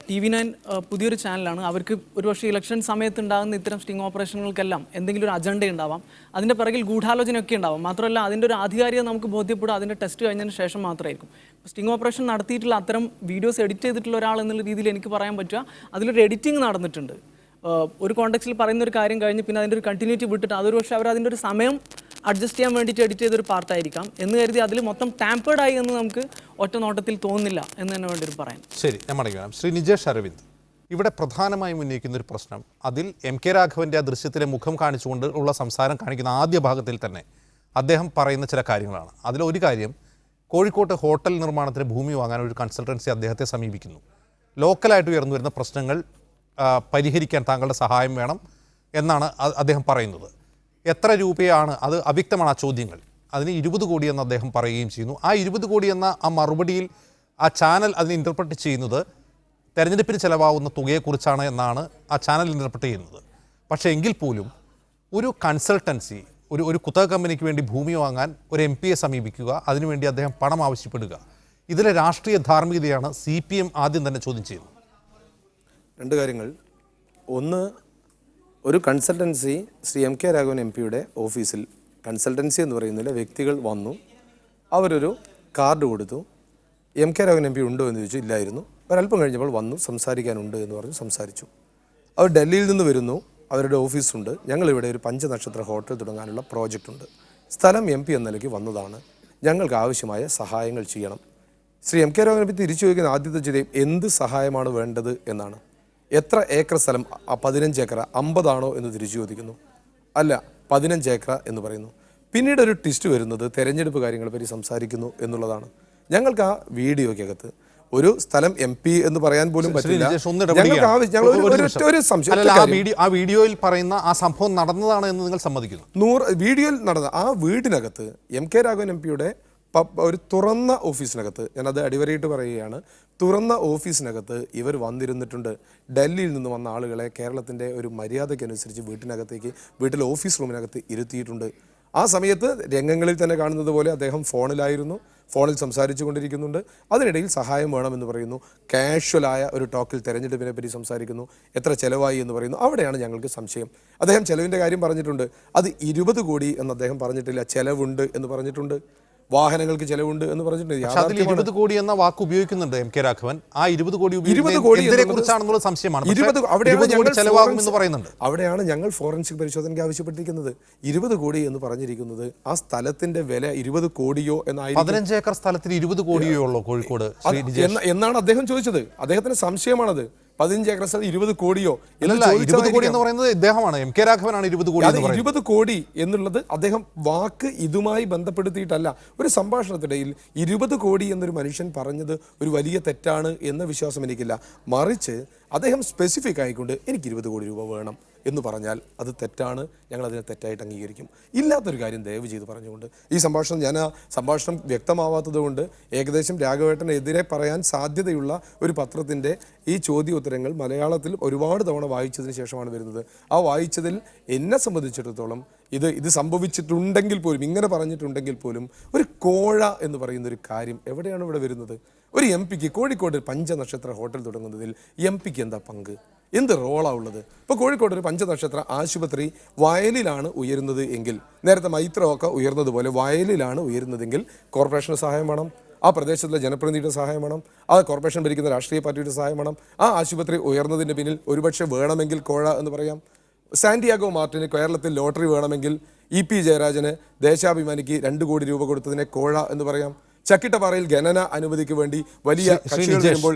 TV9 പുതിയൊരു ചാനലാണ്. അവർക്ക് ഒരുപക്ഷെ ഇലക്ഷൻ സമയത്ത് ഉണ്ടാകുന്ന ഇത്തരം സ്റ്റിംഗ് ഓപ്പറേഷനുകൾക്കെല്ലാം എന്തെങ്കിലും ഒരു അജണ്ട ഉണ്ടാവാം, അതിൻ്റെ പിറകിൽ ഗൂഢാലോചനയൊക്കെ ഉണ്ടാവാം. മാത്രമല്ല അതിൻ്റെ ഒരു ആധികാരികത നമുക്ക് ബോധ്യപ്പെടുക അതിൻ്റെ ടെസ്റ്റ് കഴിഞ്ഞതിന് ശേഷം മാത്രമായിരിക്കും. സ്റ്റിംഗ് ഓപ്പറേഷൻ നടത്തിയിട്ടുള്ള അത്തരം വീഡിയോസ് എഡിറ്റ് ചെയ്തിട്ടുള്ള ഒരാൾ എന്നുള്ള രീതിയിൽ എനിക്ക് പറയാൻ പറ്റുക അതിലൊരു എഡിറ്റിംഗ് നടന്നിട്ടുണ്ട്. ഒരു കോണ്ടെക്സ്റ്റിൽ പറയുന്ന ഒരു കാര്യം കഴിഞ്ഞ് പിന്നെ അതിൻ്റെ ഒരു കണ്ടിന്യൂറ്റി വിട്ടിട്ട് അതൊരു പക്ഷേ അവർ അതിൻ്റെ ഒരു സമയം അഡ്ജസ്റ്റ് ചെയ്യാൻ വേണ്ടിയിട്ട് എഡിറ്റ് ചെയ്തൊരു പാർട്ടായിരിക്കാം എന്ന് കരുതി അതിൽ മൊത്തം ടാമ്പേർഡായി എന്ന് നമുക്ക് ഒറ്റ നോട്ടത്തിൽ തോന്നുന്നില്ല എന്ന് തന്നെ വേണ്ടി പറയാൻ. ശരി, ഞാൻ മടങ്ങി വരാം. ശ്രീ നിജേഷ് അരവിന്ദ്, ഇവിടെ പ്രധാനമായും ഉന്നയിക്കുന്ന ഒരു പ്രശ്നം അതിൽ MK രാഘവൻ്റെ ആ ദൃശ്യത്തിലെ മുഖം കാണിച്ചുകൊണ്ട് ഉള്ള സംസാരം കാണിക്കുന്ന ആദ്യ ഭാഗത്തിൽ തന്നെ അദ്ദേഹം പറയുന്ന ചില കാര്യങ്ങളാണ്. അതിലൊരു കാര്യം, കോഴിക്കോട്ട് ഹോട്ടൽ നിർമ്മാണത്തിന് ഭൂമി വാങ്ങാൻ ഒരു കൺസൾട്ടൻസി അദ്ദേഹത്തെ സമീപിക്കുന്നു. ലോക്കലായിട്ട് ഉയർന്നു വരുന്ന പ്രശ്നങ്ങൾ പരിഹരിക്കാൻ താങ്കളുടെ സഹായം വേണം എന്നാണ് അദ്ദേഹം പറയുന്നത്. എത്ര രൂപയാണ് അത് അവ്യക്തമാണ് ആ ചോദ്യങ്ങൾ. അതിന് 20 കോടി എന്ന് അദ്ദേഹം പറയുകയും ചെയ്യുന്നു. ആ 20 കോടി എന്ന ആ മറുപടിയിൽ ആ ചാനൽ അതിനെ ഇൻ്റർപ്രറ്റ് ചെയ്യുന്നത് തെരഞ്ഞെടുപ്പിന് ചിലവാകുന്ന തുകയെക്കുറിച്ചാണ് എന്നാണ് ആ ചാനൽ ഇൻ്റർപ്രറ്റ് ചെയ്യുന്നത്. പക്ഷേ എങ്കിൽ പോലും ഒരു കൺസൾട്ടൻസി ഒരു കുത്തക കമ്പനിക്ക് വേണ്ടി ഭൂമി വാങ്ങാൻ ഒരു MP-യെ സമീപിക്കുക, അതിനുവേണ്ടി അദ്ദേഹം പണം ആവശ്യപ്പെടുക, ഇതിലെ രാഷ്ട്രീയ ധാർമ്മികതയാണ് CPM ആദ്യം തന്നെ ചോദ്യം ചെയ്യുന്നത്. രണ്ട് കാര്യങ്ങൾ. ഒന്ന്, ഒരു കൺസൾട്ടൻസി ശ്രീ MK രാഘവൻ MP-യുടെ ഓഫീസിൽ, കൺസൾട്ടൻസി എന്ന് പറയുന്നില്ല, വ്യക്തികൾ വന്നു, അവരൊരു കാർഡ് കൊടുത്തു. MK രാഘവൻ MP ഉണ്ടോ എന്ന് ചോദിച്ചു, ഇല്ലായിരുന്നു. ഒരല്പം കഴിഞ്ഞപ്പോൾ വന്നു, സംസാരിക്കാനുണ്ട് എന്ന് പറഞ്ഞു, സംസാരിച്ചു. അവർ ഡൽഹിയിൽ നിന്ന് വരുന്നു, അവരുടെ ഓഫീസുണ്ട്, ഞങ്ങളിവിടെ ഒരു 5 നക്ഷത്ര ഹോട്ടൽ തുടങ്ങാനുള്ള പ്രോജക്റ്റ് ഉണ്ട്, സ്ഥലം MP എന്ന നിലയ്ക്ക് വന്നതാണ്, ഞങ്ങൾക്ക് ആവശ്യമായ സഹായങ്ങൾ ചെയ്യണം. ശ്രീ MK രാഘവൻ MP തിരിച്ചു ചോദിക്കുന്ന ആദ്യത്തെ ചോദ്യം എന്ത് സഹായമാണ് വേണ്ടത് എന്നാണ്. എത്ര ഏക്കർ സ്ഥലം? 15 ഏക്കർ, 50 ആണോ എന്ന് തിരിച്ചു ചോദിക്കുന്നു. അല്ല, 15 ഏക്കർ എന്ന് പറയുന്നു. പിന്നീട് ഒരു ട്വിസ്റ്റ് വരുന്നത് തെരഞ്ഞെടുപ്പ് കാര്യങ്ങളെ പറ്റി സംസാരിക്കുന്നു എന്നുള്ളതാണ്. ഞങ്ങൾക്ക് ആ വീഡിയോയ്ക്കകത്ത് ഒരു സ്ഥലം MP എന്ന് പറയാൻ പോലും പറ്റില്ല. ആ വീഡിയോയിൽ പറയുന്ന ആ സംഭവം നടന്നതാണ് എന്ന് നിങ്ങൾ സമ്മതിക്കുന്നു? വീഡിയോയിൽ നടന്ന ആ വീടിനകത്ത് MK രാഘവൻ MP-യുടെ ഒരു തുറന്ന ഓഫീസിനകത്ത്, ഞാനത് അടിവരയിട്ട് പറയുകയാണ്, തുറന്ന ഓഫീസിനകത്ത് ഇവർ വന്നിരുന്നിട്ടുണ്ട്. ഡൽഹിയിൽ നിന്ന് വന്ന ആളുകളെ കേരളത്തിൻ്റെ ഒരു മര്യാദയ്ക്കനുസരിച്ച് വീട്ടിലെ ഓഫീസ് റൂമിനകത്ത് ഇരുത്തിയിട്ടുണ്ട്. ആ സമയത്ത് രംഗങ്ങളിൽ തന്നെ കാണുന്നത് പോലെ അദ്ദേഹം ഫോണിലായിരുന്നു, ഫോണിൽ സംസാരിച്ചു കൊണ്ടിരിക്കുന്നുണ്ട്. അതിനിടയിൽ സഹായം വേണമെന്ന് പറയുന്നു. കാഷ്വലായ ഒരു ടോക്കിൽ തെരഞ്ഞെടുപ്പിനെ പറ്റി സംസാരിക്കുന്നു. എത്ര ചിലവായി എന്ന് പറയുന്നു. അവിടെയാണ് ഞങ്ങൾക്ക് സംശയം. അദ്ദേഹം ചിലവിൻ്റെ കാര്യം പറഞ്ഞിട്ടുണ്ട്. അത് 20 കോടി എന്ന് അദ്ദേഹം പറഞ്ഞിട്ടില്ല, ചിലവുണ്ട് എന്ന് പറഞ്ഞിട്ടുണ്ട്. വാഹനങ്ങൾക്ക് ചിലവുണ്ട് എന്ന് പറഞ്ഞിട്ടുണ്ട്. 20 കോടി എന്ന വാക്ക് ഉപയോഗിക്കുന്നുണ്ട് MK രാഘവൻ. ആ 20 കോടി കുറിച്ചാണെന്നുള്ള സംശയമാണ്. അവിടെയാണ് ഞങ്ങൾ ഫോറൻസിക് പരിശോധനയ്ക്ക് ആവശ്യപ്പെട്ടിരിക്കുന്നത്. 20 കോടി എന്ന് പറഞ്ഞിരിക്കുന്നത് ആ സ്ഥലത്തിന്റെ വില 20 കോടിയോ എന്നായി. 15 ഏക്കർ സ്ഥലത്തിന് 20 കോടിയോ ഉള്ളൂ കോഴിക്കോട് എന്നാണ് അദ്ദേഹം ചോദിച്ചത്. അദ്ദേഹത്തിന് സംശയമാണത്. 15 ഏക്കർ സ്ഥലം 20 കോടിയോ? 20 കോടി എന്ന് പറയുന്നത് ഇദ്ദേഹമാണ്, MK രാഘവനാണ് 20 കോടി. 20 കോടി എന്നുള്ളത് അദ്ദേഹം വാക്ക് ഇതുമായി ബന്ധപ്പെടുത്തിയിട്ടല്ല. ഒരു സംഭാഷണത്തിനിടയിൽ 20 കോടി എന്നൊരു മനുഷ്യൻ പറഞ്ഞത് ഒരു വലിയ തെറ്റാണ് എന്ന വിശ്വാസം എനിക്കില്ല. മറിച്ച് അദ്ദേഹം സ്പെസിഫിക് ആയിക്കൊണ്ട് എനിക്ക് 20 കോടി രൂപ വേണം എന്ന് പറഞ്ഞാൽ അത് തെറ്റാണ്, ഞങ്ങളതിനെ തെറ്റായിട്ട് അംഗീകരിക്കും. ഇല്ലാത്തൊരു കാര്യം ദയവ് ചെയ്ത് പറഞ്ഞുകൊണ്ട് ഈ സംഭാഷണം, ഞാൻ ആ സംഭാഷണം വ്യക്തമാവാത്തത് കൊണ്ട് ഏകദേശം രാഘവേട്ടനെതിരെ പറയാൻ സാധ്യതയുള്ള ഒരു പത്രത്തിൻ്റെ ഈ ചോദ്യോത്തരങ്ങൾ മലയാളത്തിൽ ഒരുപാട് തവണ വായിച്ചതിന് ശേഷമാണ് വരുന്നത്. ആ വായിച്ചതിൽ എന്നെ സംബന്ധിച്ചിടത്തോളം ഇത് സംഭവിച്ചിട്ടുണ്ടെങ്കിൽ പോലും, ഇങ്ങനെ പറഞ്ഞിട്ടുണ്ടെങ്കിൽ പോലും, ഒരു കോഴ എന്ന് പറയുന്നൊരു കാര്യം എവിടെയാണ് ഇവിടെ വരുന്നത്? ഒരു MP-ക്ക് കോഴിക്കോട് 5 നക്ഷത്ര ഹോട്ടൽ തുടങ്ങുന്നതിൽ MP-ക്ക് എന്താ പങ്ക്? എന്ത് റോളാണ് ഉള്ളത്? ഇപ്പോൾ കോഴിക്കോട് ഒരു 5 നക്ഷത്ര ആശുപത്രി വയലിലാണ് ഉയരുന്നത് എങ്കിൽ, നേരത്തെ മൈത്രമൊക്കെ ഉയർന്നതുപോലെ വയലിലാണ് ഉയരുന്നതെങ്കിൽ കോർപ്പറേഷന് സഹായം വേണം, ആ പ്രദേശത്തിലെ ജനപ്രതിനിധിയുടെ സഹായം വേണം, ആ കോർപ്പറേഷൻ ഭരിക്കുന്ന രാഷ്ട്രീയ പാർട്ടിയുടെ സഹായം വേണം. ആ ആശുപത്രി ഉയർന്നതിൻ്റെ പിന്നിൽ ഒരുപക്ഷെ വേണമെങ്കിൽ കോഴ എന്ന് പറയാം. സാന്റിയാഗോ മാർട്ടിന് കേരളത്തിൽ ലോട്ടറി വേണമെങ്കിൽ EP ജയരാജന് ദേശാഭിമാനിക്ക് 2 കോടി രൂപ കൊടുത്തതിനെ കോഴ എന്ന് പറയാം. ചക്കിട്ടപ്പാറയിൽ ഖനന അനുമതിക്ക് വേണ്ടി വലിയ കക്ഷികൾ വരുമ്പോൾ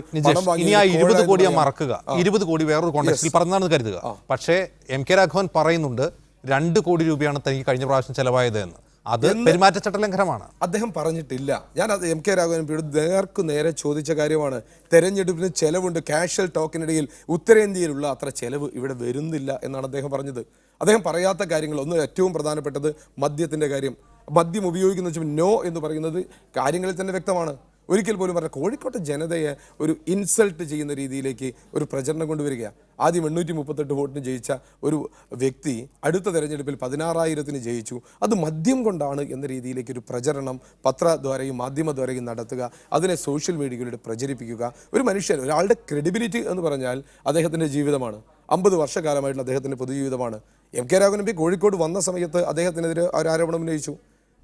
ഇനി ആ 20 കോടിയെ മറക്കുക. 20 കോടി വേറൊരു കോൺടെക്സ്റ്റിൽ പറഞ്ഞാണെന്ന് കരുതുക. പക്ഷേ MK രാഘവൻ പറയുന്നുണ്ട് 2 കോടി രൂപയാണ് തനിക്ക് കഴിഞ്ഞ പ്രാവശ്യം ചെലവായത് എന്ന്. അത് പെരുമാറ്റച്ചട്ട ലംഘനമാണ്. അദ്ദേഹം പറഞ്ഞിട്ടില്ല. ഞാൻ അത് MK രാഘവൻ നേർക്കു നേരെ ചോദിച്ച കാര്യമാണ്. തെരഞ്ഞെടുപ്പിന് ചെലവുണ്ട്, കാഷ്വൽ ടോക്കിനിടയിൽ ഉത്തരേന്ത്യയിലുള്ള അത്ര ചെലവ് ഇവിടെ വരുന്നില്ല എന്നാണ് അദ്ദേഹം പറഞ്ഞത്. അദ്ദേഹം പറയാത്ത കാര്യങ്ങൾ, ഒന്ന് ഏറ്റവും പ്രധാനപ്പെട്ടത് മദ്യത്തിൻ്റെ കാര്യം. മദ്യം ഉപയോഗിക്കുന്ന വെച്ചാൽ നോ എന്ന് പറയുന്നത് കാര്യങ്ങളിൽ തന്നെ വ്യക്തമാണ്. ഒരിക്കൽ പോലും പറഞ്ഞ കോഴിക്കോട്ടെ ജനതയെ ഒരു ഇൻസൾട്ട് ചെയ്യുന്ന രീതിയിലേക്ക് ഒരു പ്രചരണം കൊണ്ടുവരികയാണ്. ആദ്യം 838 വോട്ടിന് ജയിച്ച ഒരു വ്യക്തി അടുത്ത തെരഞ്ഞെടുപ്പിൽ 16,000-ന് ജയിച്ചു. അത് മദ്യം കൊണ്ടാണ് എന്ന രീതിയിലേക്ക് ഒരു പ്രചരണം പത്രദ്വാരയും മാധ്യമദ്വാരയും നടത്തുക, അതിനെ സോഷ്യൽ മീഡിയയിലൂടെ പ്രചരിപ്പിക്കുക. ഒരു മനുഷ്യൻ, ഒരാളുടെ ക്രെഡിബിലിറ്റി എന്ന് പറഞ്ഞാൽ അദ്ദേഹത്തിൻ്റെ ജീവിതമാണ്. 50 വർഷക്കാലമായിട്ടുള്ള അദ്ദേഹത്തിൻ്റെ പൊതുജീവിതമാണ്. MK രാഘവൻ MP കോഴിക്കോട് വന്ന സമയത്ത് അദ്ദേഹത്തിനെതിരെ ഒരു ആരോപണം ഉന്നയിച്ചു.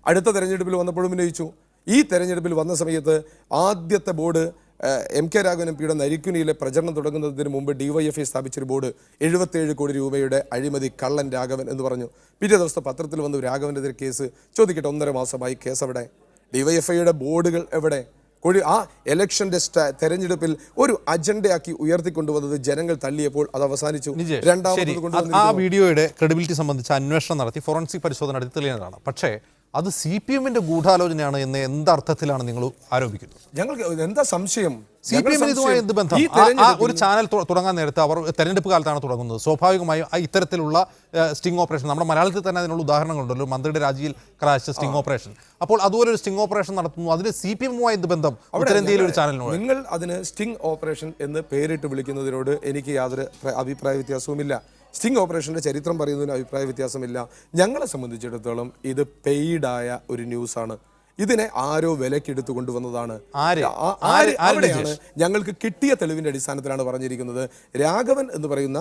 അടുത്ത തെരഞ്ഞെടുപ്പിൽ വന്നപ്പോഴും ഉന്നയിച്ചു. ഈ തെരഞ്ഞെടുപ്പിൽ വന്ന സമയത്ത് ആദ്യത്തെ ബോർഡ് MK രാഘവൻ എംപിയുടെ നരിക്കുനിയിലെ പ്രചരണം തുടങ്ങുന്നതിന് മുമ്പ് DYFI സ്ഥാപിച്ചൊരു ബോർഡ് 77 കോടി രൂപയുടെ അഴിമതി കള്ളൻ രാഘവൻ എന്ന് പറഞ്ഞു. പിറ്റേ ദിവസത്തെ പത്രത്തിൽ വന്നു രാഘവനെതിരെ കേസ്. ചോദിക്കട്ടെ, 1.5 മാസമായി കേസ് എവിടെ? DYFIയുടെ ബോർഡുകൾ എവിടെ? ആ ഇലക്ഷന്റെ തെരഞ്ഞെടുപ്പിൽ ഒരു അജണ്ടയാക്കി ഉയർത്തിക്കൊണ്ടുവന്നത് ജനങ്ങൾ തള്ളിയപ്പോൾ അത് അവസാനിച്ചു. ആ വീഡിയോയുടെ ക്രെഡിബിലിറ്റി സംബന്ധിച്ച് അന്വേഷണം നടത്തി ഫോറൻസിക് പരിശോധന നടത്തി തെളിയുന്നതാണ്. പക്ഷേ അത് CPM-ന്റെ ഗൂഢാലോചനയാണ് എന്ന് എന്തർത്ഥത്തിലാണ് നിങ്ങൾ ആരോപിക്കുന്നത്? ഞങ്ങൾക്ക് എന്താ സംശയം? CPM-ന് ഇതുമായി എന്ത് ബന്ധം? ഒരു ചാനൽ തുടങ്ങാൻ നേരത്തെ അവർ തെരഞ്ഞെടുപ്പ് കാലത്താണ് തുടങ്ങുന്നത്. സ്വാഭാവികമായും ഇത്തരത്തിലുള്ള സ്റ്റിംഗ് ഓപ്പറേഷൻ, നമ്മുടെ മലയാളത്തിൽ തന്നെ അതിനുള്ള ഉദാഹരണങ്ങളുണ്ടല്ലോ, മന്ത്രിയുടെ രാജിയിൽ ക്രാഷ് സ്റ്റിംഗ് ഓപ്പറേഷൻ. അപ്പോൾ അതുപോലെ ഒരു സ്റ്റിംഗ് ഓപ്പറേഷൻ നടത്തുന്നു, അതിന് CPM-മായി എന്ത് ബന്ധം ഉത്തരേന്ത്യയിലെ ഒരു ചാനലിനോട്? നിങ്ങൾ അതിന് സ്റ്റിംഗ് ഓപ്പറേഷൻ എന്ന് പേരിട്ട് വിളിക്കുന്നതിനോട് എനിക്ക് യാതൊരു അഭിപ്രായ വ്യത്യാസവുമില്ല. സ്റ്റിംഗ് ഓപ്പറേഷൻ്റെ ചരിത്രം പറയുന്നതിന് അഭിപ്രായ വ്യത്യാസമില്ല. ഞങ്ങളെ സംബന്ധിച്ചിടത്തോളം ഇത് പെയ്ഡായ ഒരു ന്യൂസാണ്. ഇതിനെ ആരോ വിലക്കെടുത്തു കൊണ്ടുവന്നതാണ്. അവിടെയാണ് ഞങ്ങൾക്ക് കിട്ടിയ തെളിവിൻ്റെ അടിസ്ഥാനത്തിലാണ് പറഞ്ഞിരിക്കുന്നത്. രാഘവൻ എന്ന് പറയുന്ന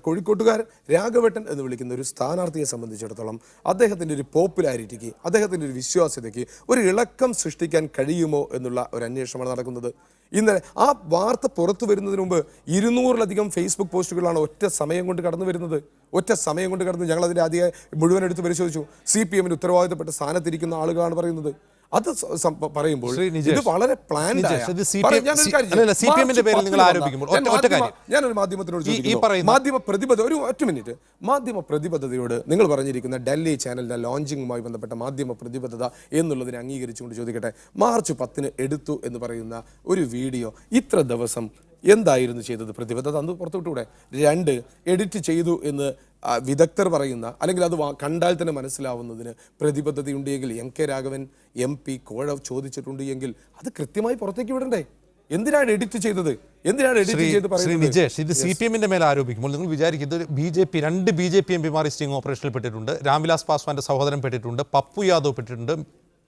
കോഴിക്കോട്ടുകാരൻ രാഘവേട്ടൻ എന്ന് വിളിക്കുന്ന ഒരു സ്ഥാനാർത്ഥിയെ സംബന്ധിച്ചിടത്തോളം അദ്ദേഹത്തിൻ്റെ ഒരു പോപ്പുലാരിറ്റിക്ക്, അദ്ദേഹത്തിൻ്റെ ഒരു വിശ്വാസ്യതയ്ക്ക് ഒരു ഇളക്കം സൃഷ്ടിക്കാൻ കഴിയുമോ എന്നുള്ള ഒരു അന്വേഷണമാണ് നടക്കുന്നത്. ഇന്നലെ ആ വാർത്ത പുറത്തു വരുന്നതിന് മുമ്പ് 200-ലധികം ഫേസ്ബുക്ക് പോസ്റ്റുകളാണ് ഒറ്റ സമയം കൊണ്ട് കടന്നു വരുന്നത്. ഞങ്ങൾ അതിൻ്റെ ആദ്യം മുഴുവൻ എടുത്ത് പരിശോധിച്ചു. CPM-ന് ഉത്തരവാദിത്തപ്പെട്ട സ്ഥാനത്തിരിക്കുന്ന ആളുകളാണ് പറയുന്നത്. അത് പറയുമ്പോൾ ഇത് വളരെ പ്ലാൻഡ്. ഞാനൊരു മാധ്യമത്തിനോട് മാധ്യമ പ്രതിബദ്ധതയോട് നിങ്ങൾ പറഞ്ഞിരിക്കുന്ന ഡൽഹി ചാനലിന്റെ ലോഞ്ചിങ്ങുമായി ബന്ധപ്പെട്ട മാധ്യമ പ്രതിബദ്ധത എന്നുള്ളതിനെ അംഗീകരിച്ചുകൊണ്ട് ചോദിക്കട്ടെ, മാർച്ച് 10 എടുത്തു എന്ന് പറയുന്ന ഒരു വീഡിയോ ഇത്ര ദിവസം എന്തായിരുന്നു ചെയ്തത്? പ്രതിബദ്ധത അന്ന് പുറത്തുവിട്ടൂടെ? 2, എഡിറ്റ് ചെയ്തു എന്ന് വിദഗ്ധർ പറയുന്ന, അല്ലെങ്കിൽ അത് കണ്ടാൽ തന്നെ മനസ്സിലാവുന്നതിന് പ്രതിബദ്ധതയുണ്ടെങ്കിൽ MK രാഘവൻ MP കോഴ ചോദിച്ചിട്ടുണ്ട് എങ്കിൽ അത് കൃത്യമായി പുറത്തേക്ക് വിടണ്ടേ? എന്തിനാണ് എഡിറ്റ് ചെയ്തത്? നിജേഷ്, ഇത് CPM-ന്റെ മേലെ ആരോപിക്കുമ്പോൾ നിങ്ങൾ വിചാരിക്കുന്നത് രണ്ട് BJP MPമാർ സ്റ്റിംഗ് ഓപ്പറേഷനിൽ പെട്ടിട്ടുണ്ട്, രാംവിലാസ് പാസ്വാന്റെ സഹോദരൻ പെട്ടിട്ടുണ്ട്, പപ്പു യാദവ് പെട്ടിട്ടുണ്ട്.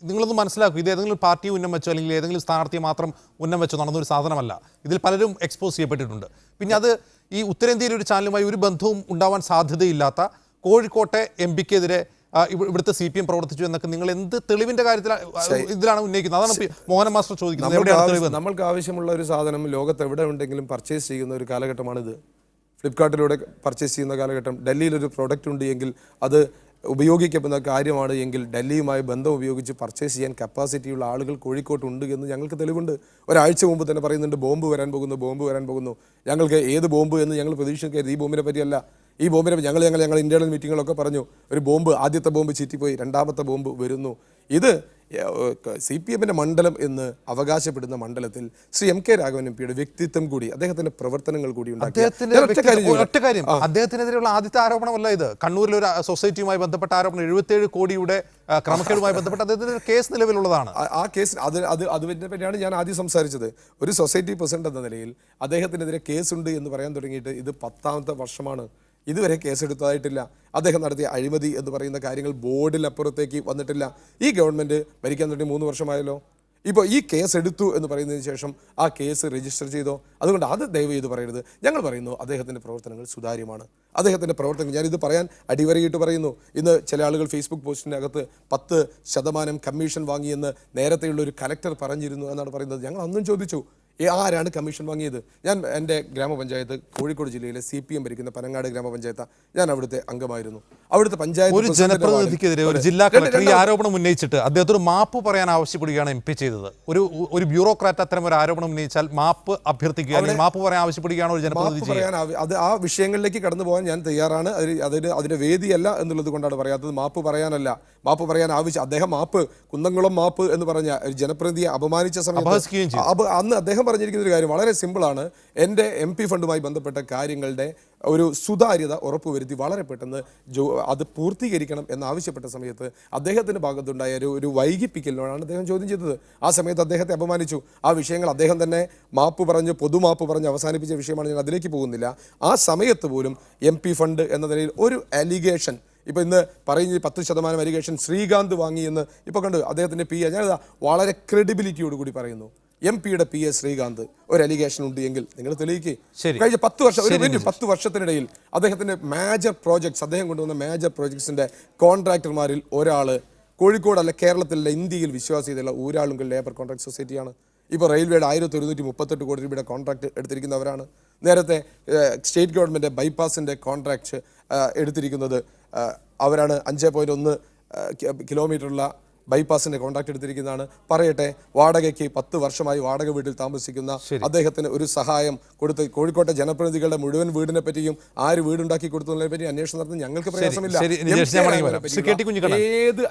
നിങ്ങളൊന്ന് മനസ്സിലാക്കും, ഇത് ഏതെങ്കിലും പാർട്ടി ഉന്നം വെച്ചോ അല്ലെങ്കിൽ ഏതെങ്കിലും സ്ഥാനാർത്ഥിയെ മാത്രം ഉന്നം വെച്ചോ നടന്നൊരു സാധനമല്ല. ഇതിൽ പലരും എക്സ്പോസ് ചെയ്യപ്പെട്ടിട്ടുണ്ട്. പിന്നെ അത് ഈ ഉത്തരേന്ത്യയിലെ ഒരു ചാനലുമായി ഒരു ബന്ധവും ഉണ്ടാവാൻ സാധ്യതയില്ലാത്ത കോഴിക്കോട്ടെ MP-ക്കെതിരെ ഇവിടുത്തെ CPM പ്രവർത്തിച്ചു എന്നൊക്കെ നിങ്ങൾ എന്ത് തെളിവിന്റെ കാര്യത്തിൽ ഇതിലാണ് ഉന്നയിക്കുന്നത്? അതാണ് മോഹൻ മാസ്റ്റർ ചോദിക്കുന്നത്. നമ്മൾക്ക് ആവശ്യമുള്ള ഒരു സാധനം ലോകത്ത് എവിടെ ഉണ്ടെങ്കിലും പർച്ചേസ് ചെയ്യുന്ന ഒരു കാലഘട്ടമാണിത്. ഫ്ലിപ്കാർട്ടിലൂടെ പർച്ചേസ് ചെയ്യുന്ന കാലഘട്ടം. ഡൽഹിയിലൊരു പ്രോഡക്റ്റ് ഉണ്ട് എങ്കിൽ അത് ഉപയോഗിക്കപ്പെടുന്ന കാര്യമാണ് എങ്കിൽ ഡൽഹിയുമായി ബന്ധം ഉപയോഗിച്ച് പർച്ചേസ് ചെയ്യാൻ കപ്പാസിറ്റിയുള്ള ആളുകൾ കോഴിക്കോട്ടുണ്ട് എന്ന് ഞങ്ങൾക്ക് തെളിവുണ്ട്. ഒരാഴ്ച മുമ്പ് തന്നെ പറയുന്നുണ്ട് ബോംബ് വരാൻ പോകുന്നു. ഞങ്ങൾക്ക് ഏത് ബോംബ് എന്ന് ഞങ്ങൾ പ്രതീക്ഷിക്കരുത്. ഈ ബോംബിനെ പറ്റിയല്ല. ഈ ബോംബിനെ ഞങ്ങൾ ഇന്റേണൽ മീറ്റിങ്ങുകളൊക്കെ പറഞ്ഞു. ഒരു ബോംബ്, ആദ്യത്തെ ബോംബ് ചീറ്റിപ്പോയി, രണ്ടാമത്തെ ബോംബ് വരുന്നു. ഇത് CPM-ന്റെ മണ്ഡലം എന്ന് അവകാശപ്പെടുന്ന മണ്ഡലത്തിൽ ശ്രീ MK രാഘവൻ MP-യുടെ വ്യക്തിത്വം കൂടി, അദ്ദേഹത്തിന്റെ പ്രവർത്തനങ്ങൾ കൂടി ഒറ്റ കാര്യം, അദ്ദേഹത്തിനെതിരെയുള്ള ആദ്യത്തെ ആരോപണമല്ല ഇത്. കണ്ണൂരിലെ ഒരു സൊസൈറ്റിയുമായി ബന്ധപ്പെട്ട ആരോപണം, 77 കോടിയുടെ ക്രമക്കേടുമായി ബന്ധപ്പെട്ട് അദ്ദേഹത്തിന് കേസ് നിലവിലുള്ളതാണ്. ആ കേസ് അതിനെ പറ്റിയാണ് ഞാൻ ആദ്യം സംസാരിച്ചത്. ഒരു സൊസൈറ്റി പ്രസിഡന്റ് എന്ന നിലയിൽ അദ്ദേഹത്തിനെതിരെ കേസുണ്ട് എന്ന് പറയാൻ തുടങ്ങിയിട്ട് ഇത് 10ാമത്തെ വർഷമാണ്. ഇതുവരെ കേസെടുത്തതായിട്ടില്ല. അദ്ദേഹം നടത്തിയ അഴിമതി എന്ന് പറയുന്ന കാര്യങ്ങൾ ബോർഡിനപ്പുറത്തേക്ക് വന്നിട്ടില്ല. ഈ ഗവൺമെൻറ് ഭരിക്കാൻ തുടങ്ങി 3 വർഷമായല്ലോ. ഇപ്പോൾ ഈ കേസ് എടുത്തു എന്ന് പറയുന്നതിന് ശേഷം ആ കേസ് രജിസ്റ്റർ ചെയ്തോ? അതുകൊണ്ട് അത് ദയവ് ചെയ്ത് പറയരുത്. ഞങ്ങൾ പറയുന്നു അദ്ദേഹത്തിൻ്റെ പ്രവർത്തനങ്ങൾ സുതാര്യമാണ്. അദ്ദേഹത്തിൻ്റെ പ്രവർത്തനങ്ങൾ ഞാനിത് പറയാൻ അടിവരയിട്ട് പറയുന്നു. ഇന്ന് ചില ആളുകൾ ഫേസ്ബുക്ക് പോസ്റ്റിനകത്ത് 10% കമ്മീഷൻ വാങ്ങിയെന്ന് നേരത്തെയുള്ള ഒരു കലക്ടർ പറഞ്ഞിരുന്നു എന്നാണ് പറയുന്നത്. ഞങ്ങൾ അന്നും ചോദിച്ചു, ആരാണ് കമ്മീഷൻ വാങ്ങിയത്? ഞാൻ എൻ്റെ ഗ്രാമപഞ്ചായത്ത് കോഴിക്കോട് ജില്ലയിലെ CPM ഭരിക്കുന്ന പനങ്ങാട് ഗ്രാമപഞ്ചായത്ത്, ഞാൻ അവിടുത്തെ അംഗമായിരുന്നു. അവിടുത്തെ പഞ്ചായത്ത് ഒരു ജനപ്രതിനിധിക്കെതിരെ ഒരു ജില്ലാ കളക്ടർ ഈ ആരോപണം ഉന്നയിച്ചിട്ട് അദ്ദേഹത്തോട് മാപ്പ് പറയാൻ ആവശ്യപ്പെടുകയാണ് MP ചെയ്തത്. ഒരു ബ്യൂറോക്രാറ്റ് അത്തരം ഒരു ആരോപണം ഉന്നയിച്ചാൽ മാപ്പ് അഭ്യർത്ഥിക്കുക, അല്ലെങ്കിൽ മാപ്പ് പറയാൻ ആവശ്യപ്പെടുകയാണ് ഒരു ജനപ്രതിനിധി. അത് ആ വിഷയങ്ങളിലേക്ക് കടന്നു പോകാൻ ഞാൻ തയ്യാറാണ്. അതിന്റെ വേദിയല്ല എന്നുള്ളത് കൊണ്ടാണ് പറയാത്തത്. മാപ്പ് പറയാനല്ല, മാപ്പ് പറയാൻ ആവശ്യം. അദ്ദേഹം കുന്നംകുളം മാപ്പ് എന്ന് പറഞ്ഞ ഒരു ജനപ്രതിനിധിയെ അപമാനിച്ച സമയത്ത് അന്ന് അദ്ദേഹം പറഞ്ഞിരിക്കുന്ന ഒരു കാര്യം വളരെ സിമ്പിളാണ്. എൻ്റെ MP ഫണ്ടുമായി ബന്ധപ്പെട്ട കാര്യങ്ങളുടെ ഒരു സുതാര്യത ഉറപ്പുവരുത്തി വളരെ പെട്ടെന്ന് അത് പൂർത്തീകരിക്കണം എന്നാവശ്യപ്പെട്ട സമയത്ത് അദ്ദേഹത്തിൻ്റെ ഭാഗത്തുണ്ടായ ഒരു വൈകിപ്പിക്കലിനോടാണ് അദ്ദേഹം ചോദ്യം ചെയ്തത്. ആ സമയത്ത് അദ്ദേഹത്തെ അപമാനിച്ചു. ആ വിഷയങ്ങൾ അദ്ദേഹം തന്നെ പൊതുമാപ്പ് പറഞ്ഞ് അവസാനിപ്പിച്ച വിഷയമാണ്. ഞാൻ അതിലേക്ക് പോകുന്നില്ല. ആ സമയത്ത് പോലും MP ഫണ്ട് എന്ന നിലയിൽ ഒരു അലിഗേഷൻ, ഇപ്പോൾ ഇന്ന് പറയുന്ന 10% അലിഗേഷൻ ശ്രീകാന്ത് വാങ്ങിയെന്ന് ഇപ്പോൾ കണ്ടു. അദ്ദേഹത്തിൻ്റെ PA, ഞാനിതാ വളരെ ക്രെഡിബിലിറ്റിയോടുകൂടി പറയുന്നു, MP-യുടെ PA ശ്രീകാന്ത് ഒരു അലിഗേഷൻ ഉണ്ട് എങ്കിൽ നിങ്ങൾ തെളിയിക്കുക. കഴിഞ്ഞ 10 വർഷത്തിനിടയിൽ അദ്ദേഹത്തിൻ്റെ മേജർ പ്രോജക്ട്സ്, അദ്ദേഹം കൊണ്ടുവന്ന മേജർ പ്രോജക്ട്സിൻ്റെ കോൺട്രാക്ടർമാരിൽ ഒരാൾ കോഴിക്കോടല്ല, കേരളത്തിലല്ല, ഇന്ത്യയിൽ വിശ്വാസ്യതയുള്ള ഊരാളുങ്കൽ ലേബർ കോൺട്രാക്ട് സൊസൈറ്റിയാണ്. ഇപ്പോൾ റെയിൽവേയുടെ 1138 കോടി രൂപയുടെ കോൺട്രാക്ട് എടുത്തിരിക്കുന്നവരാണ്. നേരത്തെ സ്റ്റേറ്റ് ഗവൺമെൻറ് ബൈപ്പാസിൻ്റെ കോൺട്രാക്ട് എടുത്തിരിക്കുന്നത് അവരാണ്. 5.1 കിലോമീറ്ററുള്ള ബൈപ്പാസിന്റെ കോൺട്രാക്ട് എടുത്തിരിക്കുന്നതാണ്. പറയട്ടെ, വാടകയ്ക്ക് 10 വർഷമായി വാടക വീട്ടിൽ താമസിക്കുന്ന അദ്ദേഹത്തിന് ഒരു സഹായം കൊടുത്ത് കോഴിക്കോട്ടെ ജനപ്രതിനിധികളുടെ മുഴുവൻ വീടിനെ പറ്റിയും ആര് വീടുണ്ടാക്കി കൊടുത്തതിനെ പറ്റി അന്വേഷണം നടത്തുന്ന ഞങ്ങൾക്ക് പ്രയാസമില്ല.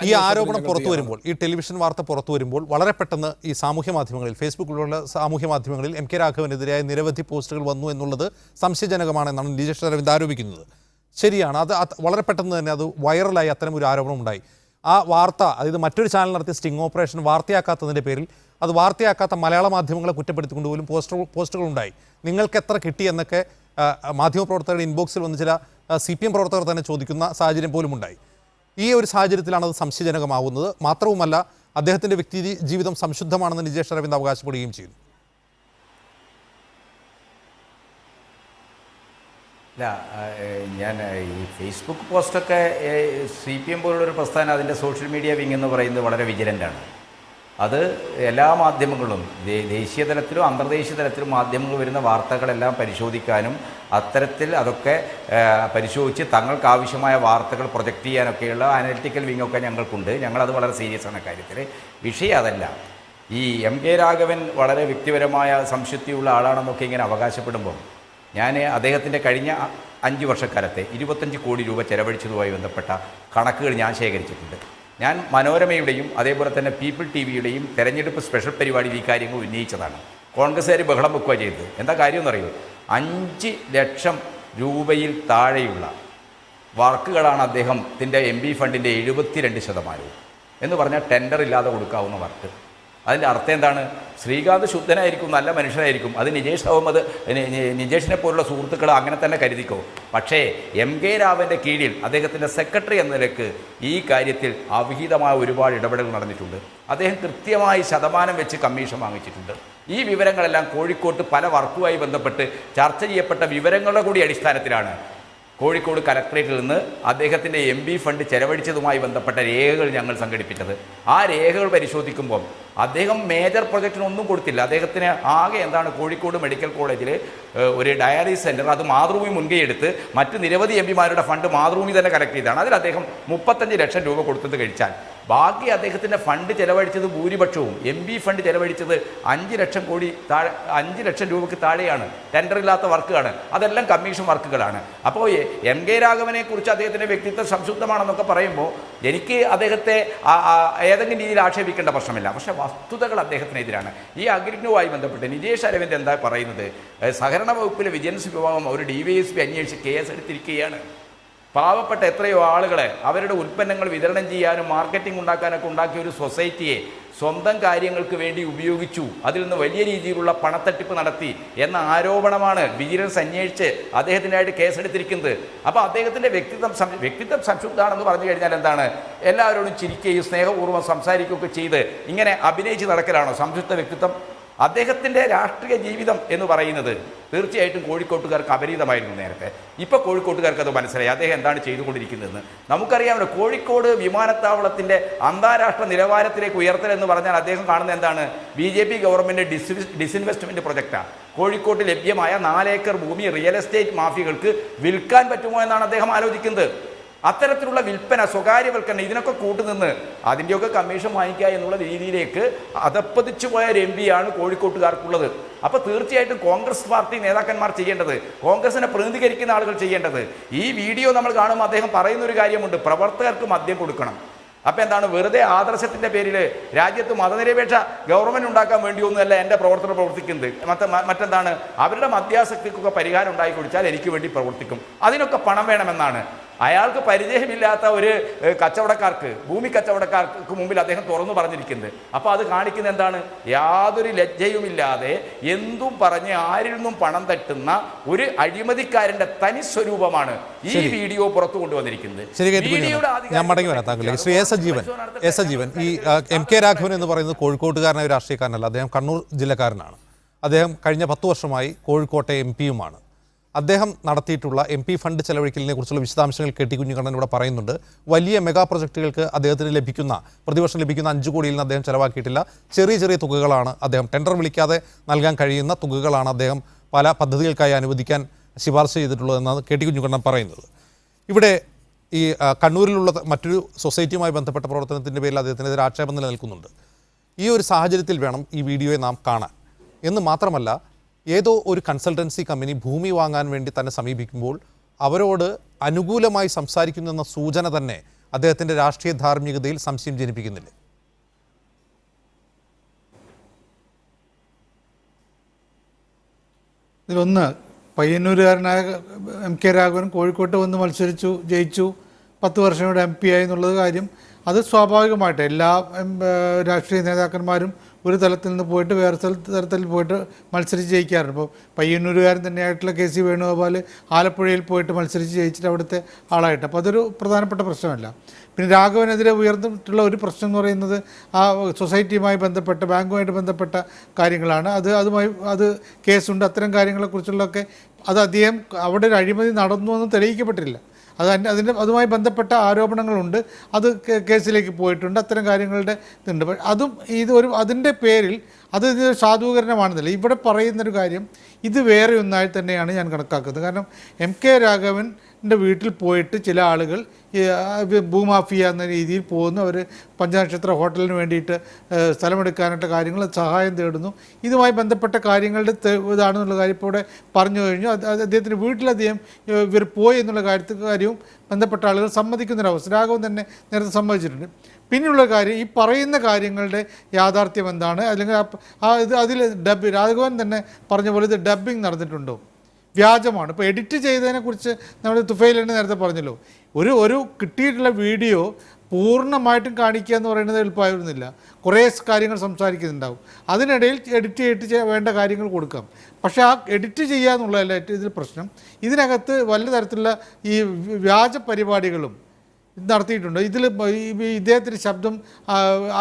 ഈ ആരോപണം പുറത്തു വരുമ്പോൾ, ഈ ടെലിവിഷൻ വാർത്ത പുറത്തു വരുമ്പോൾ വളരെ പെട്ടെന്ന് ഈ സാമൂഹ്യ മാധ്യമങ്ങളിൽ, ഫേസ്ബുക്കിലുള്ള സാമൂഹ്യ മാധ്യമങ്ങളിൽ എം കെ രാഘവനെതിരായ നിരവധി പോസ്റ്റുകൾ വന്നു എന്നുള്ളത് സംശയജനകമാണെന്നാണ് നിജേഷ് അരവിന്ദ് ആരോപിക്കുന്നത്. ശരിയാണ്, അത് വളരെ പെട്ടെന്ന് തന്നെ അത് വൈറലായി അത്തരം ഒരു ആരോപണം ഉണ്ടായി. ആ വാർത്ത, അതായത് മറ്റൊരു ചാനൽ നടത്തിയ സ്റ്റിംഗ് ഓപ്പറേഷൻ വാർത്തയാക്കാത്തതിൻ്റെ പേരിൽ അത് വാർത്തയാക്കാത്ത മലയാള മാധ്യമങ്ങളെ കുറ്റപ്പെടുത്തിക്കൊണ്ട് പോലും പോസ്റ്റുകൾ ഉണ്ടായി. നിങ്ങൾക്ക് എത്ര കിട്ടി എന്നൊക്കെ മാധ്യമപ്രവർത്തകരുടെ ഇൻബോക്സിൽ വന്ന് ചില CPM പ്രവർത്തകർ തന്നെ ചോദിക്കുന്ന സാഹചര്യം പോലും ഉണ്ടായി. ഈ ഒരു സാഹചര്യത്തിലാണ് അത് സംശയജനകമാവുന്നത്. മാത്രവുമല്ല, അദ്ദേഹത്തിൻ്റെ വ്യക്തി ജീവിതം സംശുദ്ധമാണെന്ന് നിജേഷ് അരവിന്ദ് അവകാശപ്പെടുകയും ചെയ്യുന്നു. അല്ല, ഞാൻ ഈ ഫേസ്ബുക്ക് പോസ്റ്റൊക്കെ CPM പോലുള്ളൊരു പ്രസ്ഥാനം അതിൻ്റെ സോഷ്യൽ മീഡിയ വിങ് എന്ന് പറയുന്നത് വളരെ വിജിലൻ്റാണ്. അത് എല്ലാ മാധ്യമങ്ങളും ദേശീയ തലത്തിലും അന്തർദേശീയ തലത്തിലും മാധ്യമങ്ങൾ വരുന്ന വാർത്തകളെല്ലാം പരിശോധിക്കാനും അത്തരത്തിൽ അതൊക്കെ പരിശോധിച്ച് തങ്ങൾക്ക് ആവശ്യമായ വാർത്തകൾ പ്രൊജക്റ്റ് ചെയ്യാനൊക്കെയുള്ള അനലിറ്റിക്കൽ വിങ്ങൊക്കെ ഞങ്ങൾക്കുണ്ട്. ഞങ്ങളത് വളരെ സീരിയസ് ആണ് കാര്യത്തിൽ. വിഷയം അതല്ല. ഈ MK രാഘവൻ വളരെ വ്യക്തിപരമായ സംശുദ്ധിയുള്ള ആളാണെന്നൊക്കെ ഇങ്ങനെ അവകാശപ്പെടുമ്പം ഞാൻ അദ്ദേഹത്തിൻ്റെ കഴിഞ്ഞ 5 വർഷക്കാലത്തെ 25 കോടി രൂപ ചെലവഴിച്ചതുമായി ബന്ധപ്പെട്ട കണക്കുകൾ ഞാൻ ശേഖരിച്ചിട്ടുണ്ട്. ഞാൻ മനോരമയുടെയും അതേപോലെ തന്നെ പീപ്പിൾ TVയുടെയും തെരഞ്ഞെടുപ്പ് സ്പെഷ്യൽ പരിപാടിയിൽ ഈ കാര്യങ്ങൾ ഉന്നയിച്ചതാണ്. കോൺഗ്രസ്സുകാർ ബഹളം വെക്കുക ചെയ്തത്. എന്താ കാര്യം എന്നറിയോ? 5 ലക്ഷം രൂപയിൽ താഴെയുള്ള വർക്കുകളാണ് അദ്ദേഹത്തിൻ്റെ MB ഫണ്ടിൻ്റെ 72% എന്ന് പറഞ്ഞാൽ ടെൻഡർ ഇല്ലാതെ കൊടുക്കാവുന്ന വർക്ക്. അതിൻ്റെ അർത്ഥം എന്താണ്? ശ്രീകാന്ത് ശുദ്ധനായിരിക്കും, നല്ല മനുഷ്യനായിരിക്കും. അത് നിജേഷിനെ പോലുള്ള സുഹൃത്തുക്കൾ അങ്ങനെ തന്നെ കരുതിക്കോ. പക്ഷേ MK രാഘവൻ്റെ കീഴിൽ അദ്ദേഹത്തിൻ്റെ സെക്രട്ടറി എന്ന നിലയ്ക്ക് ഈ കാര്യത്തിൽ അവിഹിതമായ ഒരുപാട് ഇടപെടലുകൾ നടന്നിട്ടുണ്ട്. അദ്ദേഹം കൃത്യമായി ശതമാനം വെച്ച് കമ്മീഷൻ വാങ്ങിച്ചിട്ടുണ്ട്. ഈ വിവരങ്ങളെല്ലാം കോഴിക്കോട്ട് പല വർക്കുമായി ബന്ധപ്പെട്ട് ചർച്ച ചെയ്യപ്പെട്ട വിവരങ്ങളുടെ കൂടി അടിസ്ഥാനത്തിലാണ് കോഴിക്കോട് കലക്ട്രേറ്റിൽ നിന്ന് അദ്ദേഹത്തിൻ്റെ MB ഫണ്ട് ചെലവഴിച്ചതുമായി ബന്ധപ്പെട്ട രേഖകൾ ഞങ്ങൾ സംഘടിപ്പിച്ചത്. ആ രേഖകൾ പരിശോധിക്കുമ്പോൾ അദ്ദേഹം മേജർ പ്രൊജക്റ്റിനൊന്നും കൊടുത്തില്ല. അദ്ദേഹത്തിന് ആകെ എന്താണ്, കോഴിക്കോട് മെഡിക്കൽ കോളേജിൽ ഒരു ഡയാലിസിസ് സെൻറ്റർ, അത് മാതൃഭൂമി മുൻകൈ എടുത്ത് മറ്റ് നിരവധി MPമാരുടെ ഫണ്ട് മാതൃഭൂമി തന്നെ കളക്ട് ചെയ്താണ്. അതിൽ അദ്ദേഹം 35 ലക്ഷം രൂപ കൊടുത്തത് കഴിച്ചാൽ ബാക്കി അദ്ദേഹത്തിൻ്റെ ഫണ്ട് ചെലവഴിച്ചത് ഭൂരിപക്ഷവും MB ഫണ്ട് ചെലവഴിച്ചത് 5 ലക്ഷം രൂപയ്ക്ക് താഴെയാണ്. ടെൻഡറില്ലാത്ത വർക്കാണ്. അതെല്ലാം കമ്മീഷൻ വർക്കുകളാണ്. അപ്പോൾ MK രാഘവനെ കുറിച്ച് അദ്ദേഹത്തിൻ്റെ വ്യക്തിത്വം സംശുദ്ധമാണെന്നൊക്കെ പറയുമ്പോൾ എനിക്ക് അദ്ദേഹത്തെ ഏതെങ്കിലും രീതിയിൽ ആക്ഷേപിക്കേണ്ട പ്രശ്നമില്ല. പക്ഷേ വസ്തുതകൾ അദ്ദേഹത്തിനെതിരാണ്. ഈ അഗ്നിയുമായി ബന്ധപ്പെട്ട് നിജേഷ് അരവിന്ദ് എന്താ പറയുന്നത്? സഹകരണ വകുപ്പിലെ വിജിലൻസ് വിഭാഗം ഒരു DYSP അന്വേഷിച്ച് കേസ് എടുത്തിരിക്കുകയാണ്. പാവപ്പെട്ട എത്രയോ ആളുകളെ അവരുടെ ഉൽപ്പന്നങ്ങൾ വിതരണം ചെയ്യാനും മാർക്കറ്റിംഗ് ഉണ്ടാക്കാനൊക്കെ ഉണ്ടാക്കിയ ഒരു സൊസൈറ്റിയെ സ്വന്തം കാര്യങ്ങൾക്ക് വേണ്ടി ഉപയോഗിച്ചു, അതിൽ നിന്ന് വലിയ രീതിയിലുള്ള പണത്തട്ടിപ്പ് നടത്തി എന്ന ആരോപണമാണ് വിജിലൻസ് അന്വേഷിച്ച് അദ്ദേഹത്തിനായിട്ട് കേസെടുത്തിരിക്കുന്നത്. അപ്പോൾ അദ്ദേഹത്തിൻ്റെ വ്യക്തിത്വം സംശുദ്ധമാണെന്ന് പറഞ്ഞു കഴിഞ്ഞാൽ എന്താണ്? എല്ലാവരോടും ചിരിക്കുകയും സ്നേഹപൂർവ്വം സംസാരിക്കുകയൊക്കെ ചെയ്ത് ഇങ്ങനെ അഭിനയിച്ച് നടക്കലാണോ സംശുദ്ധ വ്യക്തിത്വം? അദ്ദേഹത്തിൻ്റെ രാഷ്ട്രീയ ജീവിതം എന്ന് പറയുന്നത് തീർച്ചയായിട്ടും കോഴിക്കോട്ടുകാർക്ക് അപരിചിതമായിരുന്നു നേരത്തെ. ഇപ്പോൾ കോഴിക്കോട്ടുകാർക്ക് അത് മനസ്സിലായി അദ്ദേഹം എന്താണ് ചെയ്തുകൊണ്ടിരിക്കുന്നതെന്ന്. നമുക്കറിയാമല്ലോ, കോഴിക്കോട് വിമാനത്താവളത്തിൻ്റെ അന്താരാഷ്ട്ര നിലവാരത്തിലേക്ക് ഉയർത്തൽ എന്ന് പറഞ്ഞാൽ അദ്ദേഹം കാണുന്നത് എന്താണ്? BJP ഗവൺമെൻറ് ഡിസ്ഇൻവെസ്റ്റ്മെൻറ്റ് പ്രൊജക്റ്റാണ്. കോഴിക്കോട്ട് ലഭ്യമായ 4 ഏക്കർ ഭൂമി റിയൽ എസ്റ്റേറ്റ് മാഫിയകൾക്ക് വിൽക്കാൻ പറ്റുമോ എന്നാണ് അദ്ദേഹം ആലോചിക്കുന്നത്. അത്തരത്തിലുള്ള വിൽപ്പന, സ്വകാര്യവൽക്കരണം, ഇതിനൊക്കെ കൂട്ടുനിന്ന് അതിൻ്റെയൊക്കെ കമ്മീഷൻ വാങ്ങിക്കുക എന്നുള്ള രീതിയിലേക്ക് അധപ്പതിച്ചു പോയ ഒരു MPയാണ് കോഴിക്കോട്ടുകാർക്കുള്ളത്. അപ്പോൾ തീർച്ചയായിട്ടും കോൺഗ്രസ് പാർട്ടി നേതാക്കന്മാർ ചെയ്യേണ്ടത്, കോൺഗ്രസിനെ പ്രതിനിധീകരിക്കുന്ന ആളുകൾ ചെയ്യേണ്ടത്, ഈ വീഡിയോ നമ്മൾ കാണുമ്പോൾ അദ്ദേഹം പറയുന്നൊരു കാര്യമുണ്ട്, പ്രവർത്തകർക്ക് മദ്യം കൊടുക്കണം. അപ്പോൾ എന്താണ്, വെറുതെ ആദർശത്തിൻ്റെ പേരിൽ രാജ്യത്ത് മതനിരപേക്ഷ ഗവൺമെൻറ് ഉണ്ടാക്കാൻ വേണ്ടിയൊന്നുമല്ല എൻ്റെ പ്രവർത്തകർ പ്രവർത്തിക്കുന്നത്. മറ്റെന്താണ്, അവരുടെ മദ്യാസക്തിക്കൊക്കെ പരിഹാരം ഉണ്ടാക്കി കൊടുത്താൽ എനിക്ക് വേണ്ടി പ്രവർത്തിക്കും, അതിനൊക്കെ പണം വേണമെന്നാണ്. അയാൾക്ക് പരിചയമില്ലാത്ത ഒരു കച്ചവടക്കാർക്ക്, ഭൂമി കച്ചവടക്കാർക്ക് മുമ്പിൽ അദ്ദേഹം തുറന്നു പറഞ്ഞിരിക്കുന്നത്. അപ്പോൾ അത് കാണിക്കുന്നത് എന്താണ്? യാതൊരു ലജ്ജയുമില്ലാതെ എന്തും പറഞ്ഞ് ആരിൽ നിന്നും പണം തട്ടുന്ന ഒരു അഴിമതിക്കാരൻ്റെ തനി സ്വരൂപമാണ് ഈ വീഡിയോ പുറത്തു കൊണ്ടുവന്നിരിക്കുന്നത്. ഞാൻ മടങ്ങി വരാം താങ്കളിലേക്ക്. ശ്രീ എസ് സജീവൻ, ഈ MK രാഘവൻ എന്ന് പറയുന്നത് കോഴിക്കോട്ടുകാരനായ ഒരു രാഷ്ട്രീയക്കാരനല്ല, അദ്ദേഹം കണ്ണൂർ ജില്ലക്കാരനാണ്. അദ്ദേഹം കഴിഞ്ഞ 10 വർഷമായി കോഴിക്കോട്ടെ MPയുമാണ്. അദ്ദേഹം നടത്തിയിട്ടുള്ള MP ഫണ്ട് ചെലവഴിക്കലിനെ കുറിച്ചുള്ള വിശദാംശങ്ങൾ KT കുഞ്ഞിക്കണ്ണൻ ഇവിടെ പറയുന്നുണ്ട്. വലിയ മെഗാ പ്രൊജക്റ്റുകൾക്ക് അദ്ദേഹത്തിന് പ്രതിവർഷം ലഭിക്കുന്ന 5 കോടിയിൽ നിന്ന് അദ്ദേഹം ചെലവാക്കിയിട്ടില്ല. ചെറിയ ചെറിയ തുകകളാണ് അദ്ദേഹം ടെൻഡർ വിളിക്കാതെ നൽകാൻ കഴിയുന്ന തുകകളാണ് അദ്ദേഹം പല പദ്ധതികൾക്കായി അനുവദിക്കാൻ ശുപാർശ ചെയ്തിട്ടുള്ളതെന്നാണ് KT കുഞ്ഞിക്കണ്ണൻ പറയുന്നത്. ഇവിടെ ഈ കണ്ണൂരിലുള്ള മറ്റൊരു സൊസൈറ്റിയുമായി ബന്ധപ്പെട്ട പ്രവർത്തനത്തിൻ്റെ പേരിൽ അദ്ദേഹത്തിനെതിരെ ആക്ഷേപം നിലനിൽക്കുന്നുണ്ട്. ഈ ഒരു സാഹചര്യത്തിൽ വേണം ഈ വീഡിയോയെ നാം കാണാൻ എന്ന് മാത്രമല്ല, ഏതോ ഒരു കൺസൾട്ടൻസി കമ്പനി ഭൂമി വാങ്ങാൻ വേണ്ടി തന്നെ സമീപിക്കുമ്പോൾ അവരോട് അനുകൂലമായി സംസാരിക്കുന്നു എന്ന സൂചന തന്നെ അദ്ദേഹത്തിൻ്റെ രാഷ്ട്രീയ ധാർമ്മികതയിൽ സംശയം ജനിപ്പിക്കുന്നില്ല. ഇതിലൊന്ന്, പയ്യന്നൂരുകാരനായ MK രാഘവൻ കോഴിക്കോട്ട് വന്ന് മത്സരിച്ചു, ജയിച്ചു, 10 വർഷം ഇവിടെ MP ആയി എന്നുള്ളത് കാര്യം അത് സ്വാഭാവികമായിട്ട് എല്ലാ രാഷ്ട്രീയ നേതാക്കന്മാരും ഒരു തലത്തിൽ നിന്ന് പോയിട്ട് വേറെ തലത്തിൽ പോയിട്ട് മത്സരിച്ച് ജയിക്കാറുണ്ട്. ഇപ്പോൾ പയ്യന്നൂരുകാരൻ തന്നെയായിട്ടുള്ള KC വേണുഗോപാൽ ആലപ്പുഴയിൽ പോയിട്ട് മത്സരിച്ച് ജയിച്ചിട്ട് അവിടുത്തെ ആളായിട്ട്, അപ്പോൾ അതൊരു പ്രധാനപ്പെട്ട പ്രശ്നമല്ല. പിന്നെ രാഘവനെതിരെ ഉയർന്നിട്ടുള്ള ഒരു പ്രശ്നം എന്ന് പറയുന്നത് ആ സൊസൈറ്റിയുമായി ബന്ധപ്പെട്ട, ബാങ്കുമായിട്ട് ബന്ധപ്പെട്ട കാര്യങ്ങളാണ്. അത് കേസുണ്ട്. അത്തരം കാര്യങ്ങളെക്കുറിച്ചുള്ളതൊക്കെ അത് അദ്ദേഹം അവിടെ ഒരു അഴിമതി നടന്നു എന്ന് തെളിയിക്കപ്പെട്ടില്ല. അതുമായി ബന്ധപ്പെട്ട ആരോപണങ്ങളുണ്ട്. അത് കേസിലേക്ക് പോയിട്ടുണ്ട്. അത്തരം കാര്യങ്ങളുടെ ഇതുണ്ട്. അതും അതിൻ്റെ പേരിൽ അത് സാധൂകരണമാണെന്നില്ല. ഇവിടെ പറയുന്നൊരു കാര്യം ഇത് വേറെ ഒന്നായി തന്നെയാണ് ഞാൻ കണക്കാക്കുന്നത്. കാരണം MK രാഘവൻ്റെ വീട്ടിൽ പോയിട്ട് ചില ആളുകൾ ഭൂമാഫിയ എന്ന രീതിയിൽ പോകുന്നു. അവർ പഞ്ചനക്ഷത്ര ഹോട്ടലിന് വേണ്ടിയിട്ട് സ്ഥലമെടുക്കാനായിട്ട് കാര്യങ്ങൾ സഹായം തേടുന്നു. ഇതുമായി ബന്ധപ്പെട്ട കാര്യങ്ങളുടെ ഇതാണെന്നുള്ള കാര്യം ഇപ്പോൾ ഇവിടെ പറഞ്ഞു കഴിഞ്ഞു. അദ്ദേഹത്തിൻ്റെ വീട്ടിലധികം ഇവർ പോയി എന്നുള്ള കാര്യവും ബന്ധപ്പെട്ട ആളുകൾ സമ്മതിക്കുന്നൊരവസ്ഥ രാഘവൻ തന്നെ നേരത്തെ സമ്മതിച്ചിട്ടുണ്ട്. പിന്നെയുള്ള കാര്യം, ഈ പറയുന്ന കാര്യങ്ങളുടെ യാഥാർത്ഥ്യം എന്താണ്, അല്ലെങ്കിൽ അതിൽ രാഘവൻ തന്നെ പറഞ്ഞ പോലെ ഇത് ഡബ്ബിങ് നടന്നിട്ടുണ്ടോ, വ്യാജമാണ്. ഇപ്പോൾ എഡിറ്റ് ചെയ്തതിനെക്കുറിച്ച് നമ്മൾ തുഫൈൽ തന്നെ നേരത്തെ പറഞ്ഞല്ലോ. ഒരു കിട്ടിയിട്ടുള്ള വീഡിയോ പൂർണ്ണമായിട്ടും കാണിക്കുക എന്ന് പറയുന്നത് എളുപ്പമായിരുന്നില്ല. കുറേ കാര്യങ്ങൾ സംസാരിക്കുന്നുണ്ടാവും. അതിനിടയിൽ എഡിറ്റ് ചെയ്തിട്ട് വേണ്ട കാര്യങ്ങൾ കൊടുക്കാം. പക്ഷേ ആ എഡിറ്റ് ചെയ്യുക എന്നുള്ളതല്ല ഇതിൽ പ്രശ്നം. ഇതിനകത്ത് വല്ല തരത്തിലുള്ള ഈ വ്യാജ പരിപാടികളും നടത്തിയിട്ടുണ്ട്. ഇതിൽ ഇദ്ദേഹത്തിൻ്റെ ശബ്ദം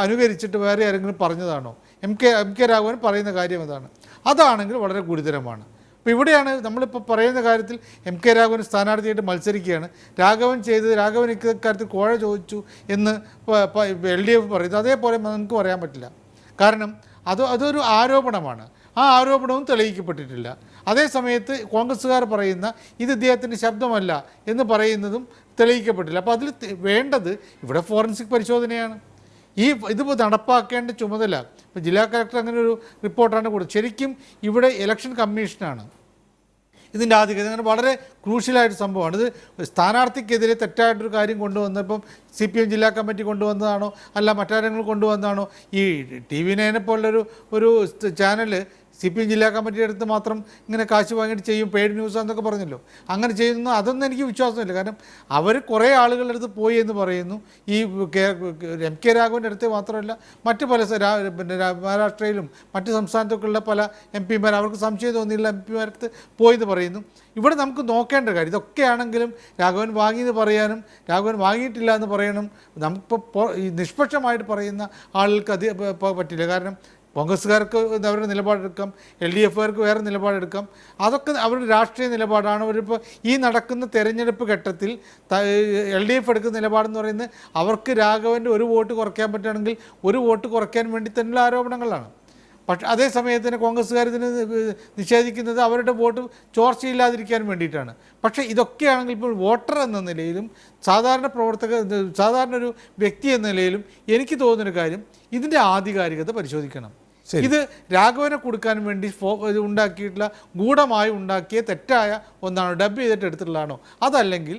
അനുകരിച്ചിട്ട് വേറെ ആരെങ്കിലും പറഞ്ഞതാണോ? MK രാഘവൻ പറയുന്ന കാര്യം അതാണെങ്കിൽ വളരെ ഗുരുതരമാണ്. അപ്പോൾ ഇവിടെയാണ് നമ്മളിപ്പോൾ പറയുന്ന കാര്യത്തിൽ MK രാഘവൻ സ്ഥാനാർത്ഥിയായിട്ട് മത്സരിക്കുകയാണ്. രാഘവൻ ഇക്കാര്യത്തിൽ കോഴ ചോദിച്ചു എന്ന് LDF പറയുന്നത് അതേപോലെ നമുക്ക് പറയാൻ പറ്റില്ല. കാരണം അതൊരു ആരോപണമാണ്. ആ ആരോപണവും തെളിയിക്കപ്പെട്ടിട്ടില്ല. അതേ സമയത്ത് കോൺഗ്രസ്സുകാർ പറയുന്ന ഇത് ഇദ്ദേഹത്തിൻ്റെ ശബ്ദമല്ല എന്ന് പറയുന്നതും തെളിയിക്കപ്പെട്ടില്ല. അപ്പോൾ അതിൽ വേണ്ടത് ഇവിടെ ഫോറൻസിക് പരിശോധനയാണ്. ഇതിപ്പോൾ നടപ്പാക്കേണ്ട ചുമതല ഇപ്പോൾ ജില്ലാ കളക്ടർ അങ്ങനെ ഒരു റിപ്പോർട്ടാണ് കൊടുത്തത്. ശരിക്കും ഇവിടെ ഇലക്ഷൻ കമ്മീഷനാണ് ഇതിൻ്റെ ആധികാരികത. അങ്ങനെ വളരെ ക്രൂഷ്യലായിട്ട് സംഭവമാണ്. ഇത് സ്ഥാനാർത്ഥിക്കെതിരെ തെറ്റായിട്ടൊരു കാര്യം കൊണ്ടുവന്നപ്പം CPM ജില്ലാ കമ്മിറ്റി കൊണ്ടുവന്നതാണോ അല്ല മറ്റാരെങ്കിലും കൊണ്ടുവന്നതാണോ? ഈ TV9 പോലുള്ളൊരു ചാനൽ CPM ജില്ലാ കമ്മിറ്റിയുടെ അടുത്ത് മാത്രം ഇങ്ങനെ കാശ് വാങ്ങിയിട്ട് ചെയ്യും, പെയ്ഡ് ന്യൂസ് എന്നൊക്കെ പറഞ്ഞല്ലോ. അങ്ങനെ ചെയ്യുന്നു അതൊന്നും എനിക്ക് വിശ്വാസമില്ല. കാരണം അവർ കുറേ ആളുകളുടെ അടുത്ത് പോയി എന്ന് പറയുന്നു. ഈ MK രാഘവൻ്റെ അടുത്ത് മാത്രമല്ല മറ്റ് പല മഹാരാഷ്ട്രയിലും മറ്റ് സംസ്ഥാനത്തൊക്കെയുള്ള പല MP-മാർ അവർക്ക് സംശയം തോന്നിയുള്ള MP-മാരുടെ അടുത്ത് പോയെന്ന് പറയുന്നു. ഇവിടെ നമുക്ക് നോക്കേണ്ട കാര്യം ഇതൊക്കെയാണെങ്കിലും രാഘവൻ വാങ്ങിയെന്ന് പറയാനും രാഘവൻ വാങ്ങിയിട്ടില്ല എന്ന് പറയണം നമുക്കിപ്പോൾ നിഷ്പക്ഷമായിട്ട് പറയുന്ന ആളുകൾക്ക് അത് പറ്റില്ല. കാരണം കോൺഗ്രസ്സുകാർക്ക് അവരുടെ നിലപാടെടുക്കാം, LDFകാർക്ക് വേറെ നിലപാടെടുക്കാം. അതൊക്കെ അവരുടെ രാഷ്ട്രീയ നിലപാടാണ്. അവരിപ്പോൾ ഈ നടക്കുന്ന തെരഞ്ഞെടുപ്പ് ഘട്ടത്തിൽ LDF എടുക്കുന്ന നിലപാടെന്ന് പറയുന്നത് അവർക്ക് രാഘവൻ്റെ ഒരു വോട്ട് കുറയ്ക്കാൻ പറ്റുകയാണെങ്കിൽ ഒരു വോട്ട് കുറയ്ക്കാൻ വേണ്ടി തന്നെയുള്ള ആരോപണങ്ങളാണ്. പക്ഷേ അതേ സമയത്തിന് കോൺഗ്രസ്സുകാർ ഇതിന് നിഷേധിക്കുന്നത് അവരുടെ വോട്ട് ചോർച്ചയില്ലാതിരിക്കാൻ വേണ്ടിയിട്ടാണ്. പക്ഷേ ഇതൊക്കെയാണെങ്കിൽ ഇപ്പോൾ വോട്ടർ എന്ന നിലയിലും സാധാരണ ഒരു വ്യക്തി എന്ന നിലയിലും എനിക്ക് തോന്നുന്നൊരു കാര്യം ഇതിൻ്റെ ആധികാരികത പരിശോധിക്കണം. ഇത് രാഘവനെ കൊടുക്കാൻ വേണ്ടി ഉണ്ടാക്കിയിട്ടുള്ള ഗൂഢമായി ഉണ്ടാക്കിയ തെറ്റായ ഒന്നാണോ, ഡബ് ചെയ്തിട്ട് എടുത്തിട്ടുള്ളതാണോ, അതല്ലെങ്കിൽ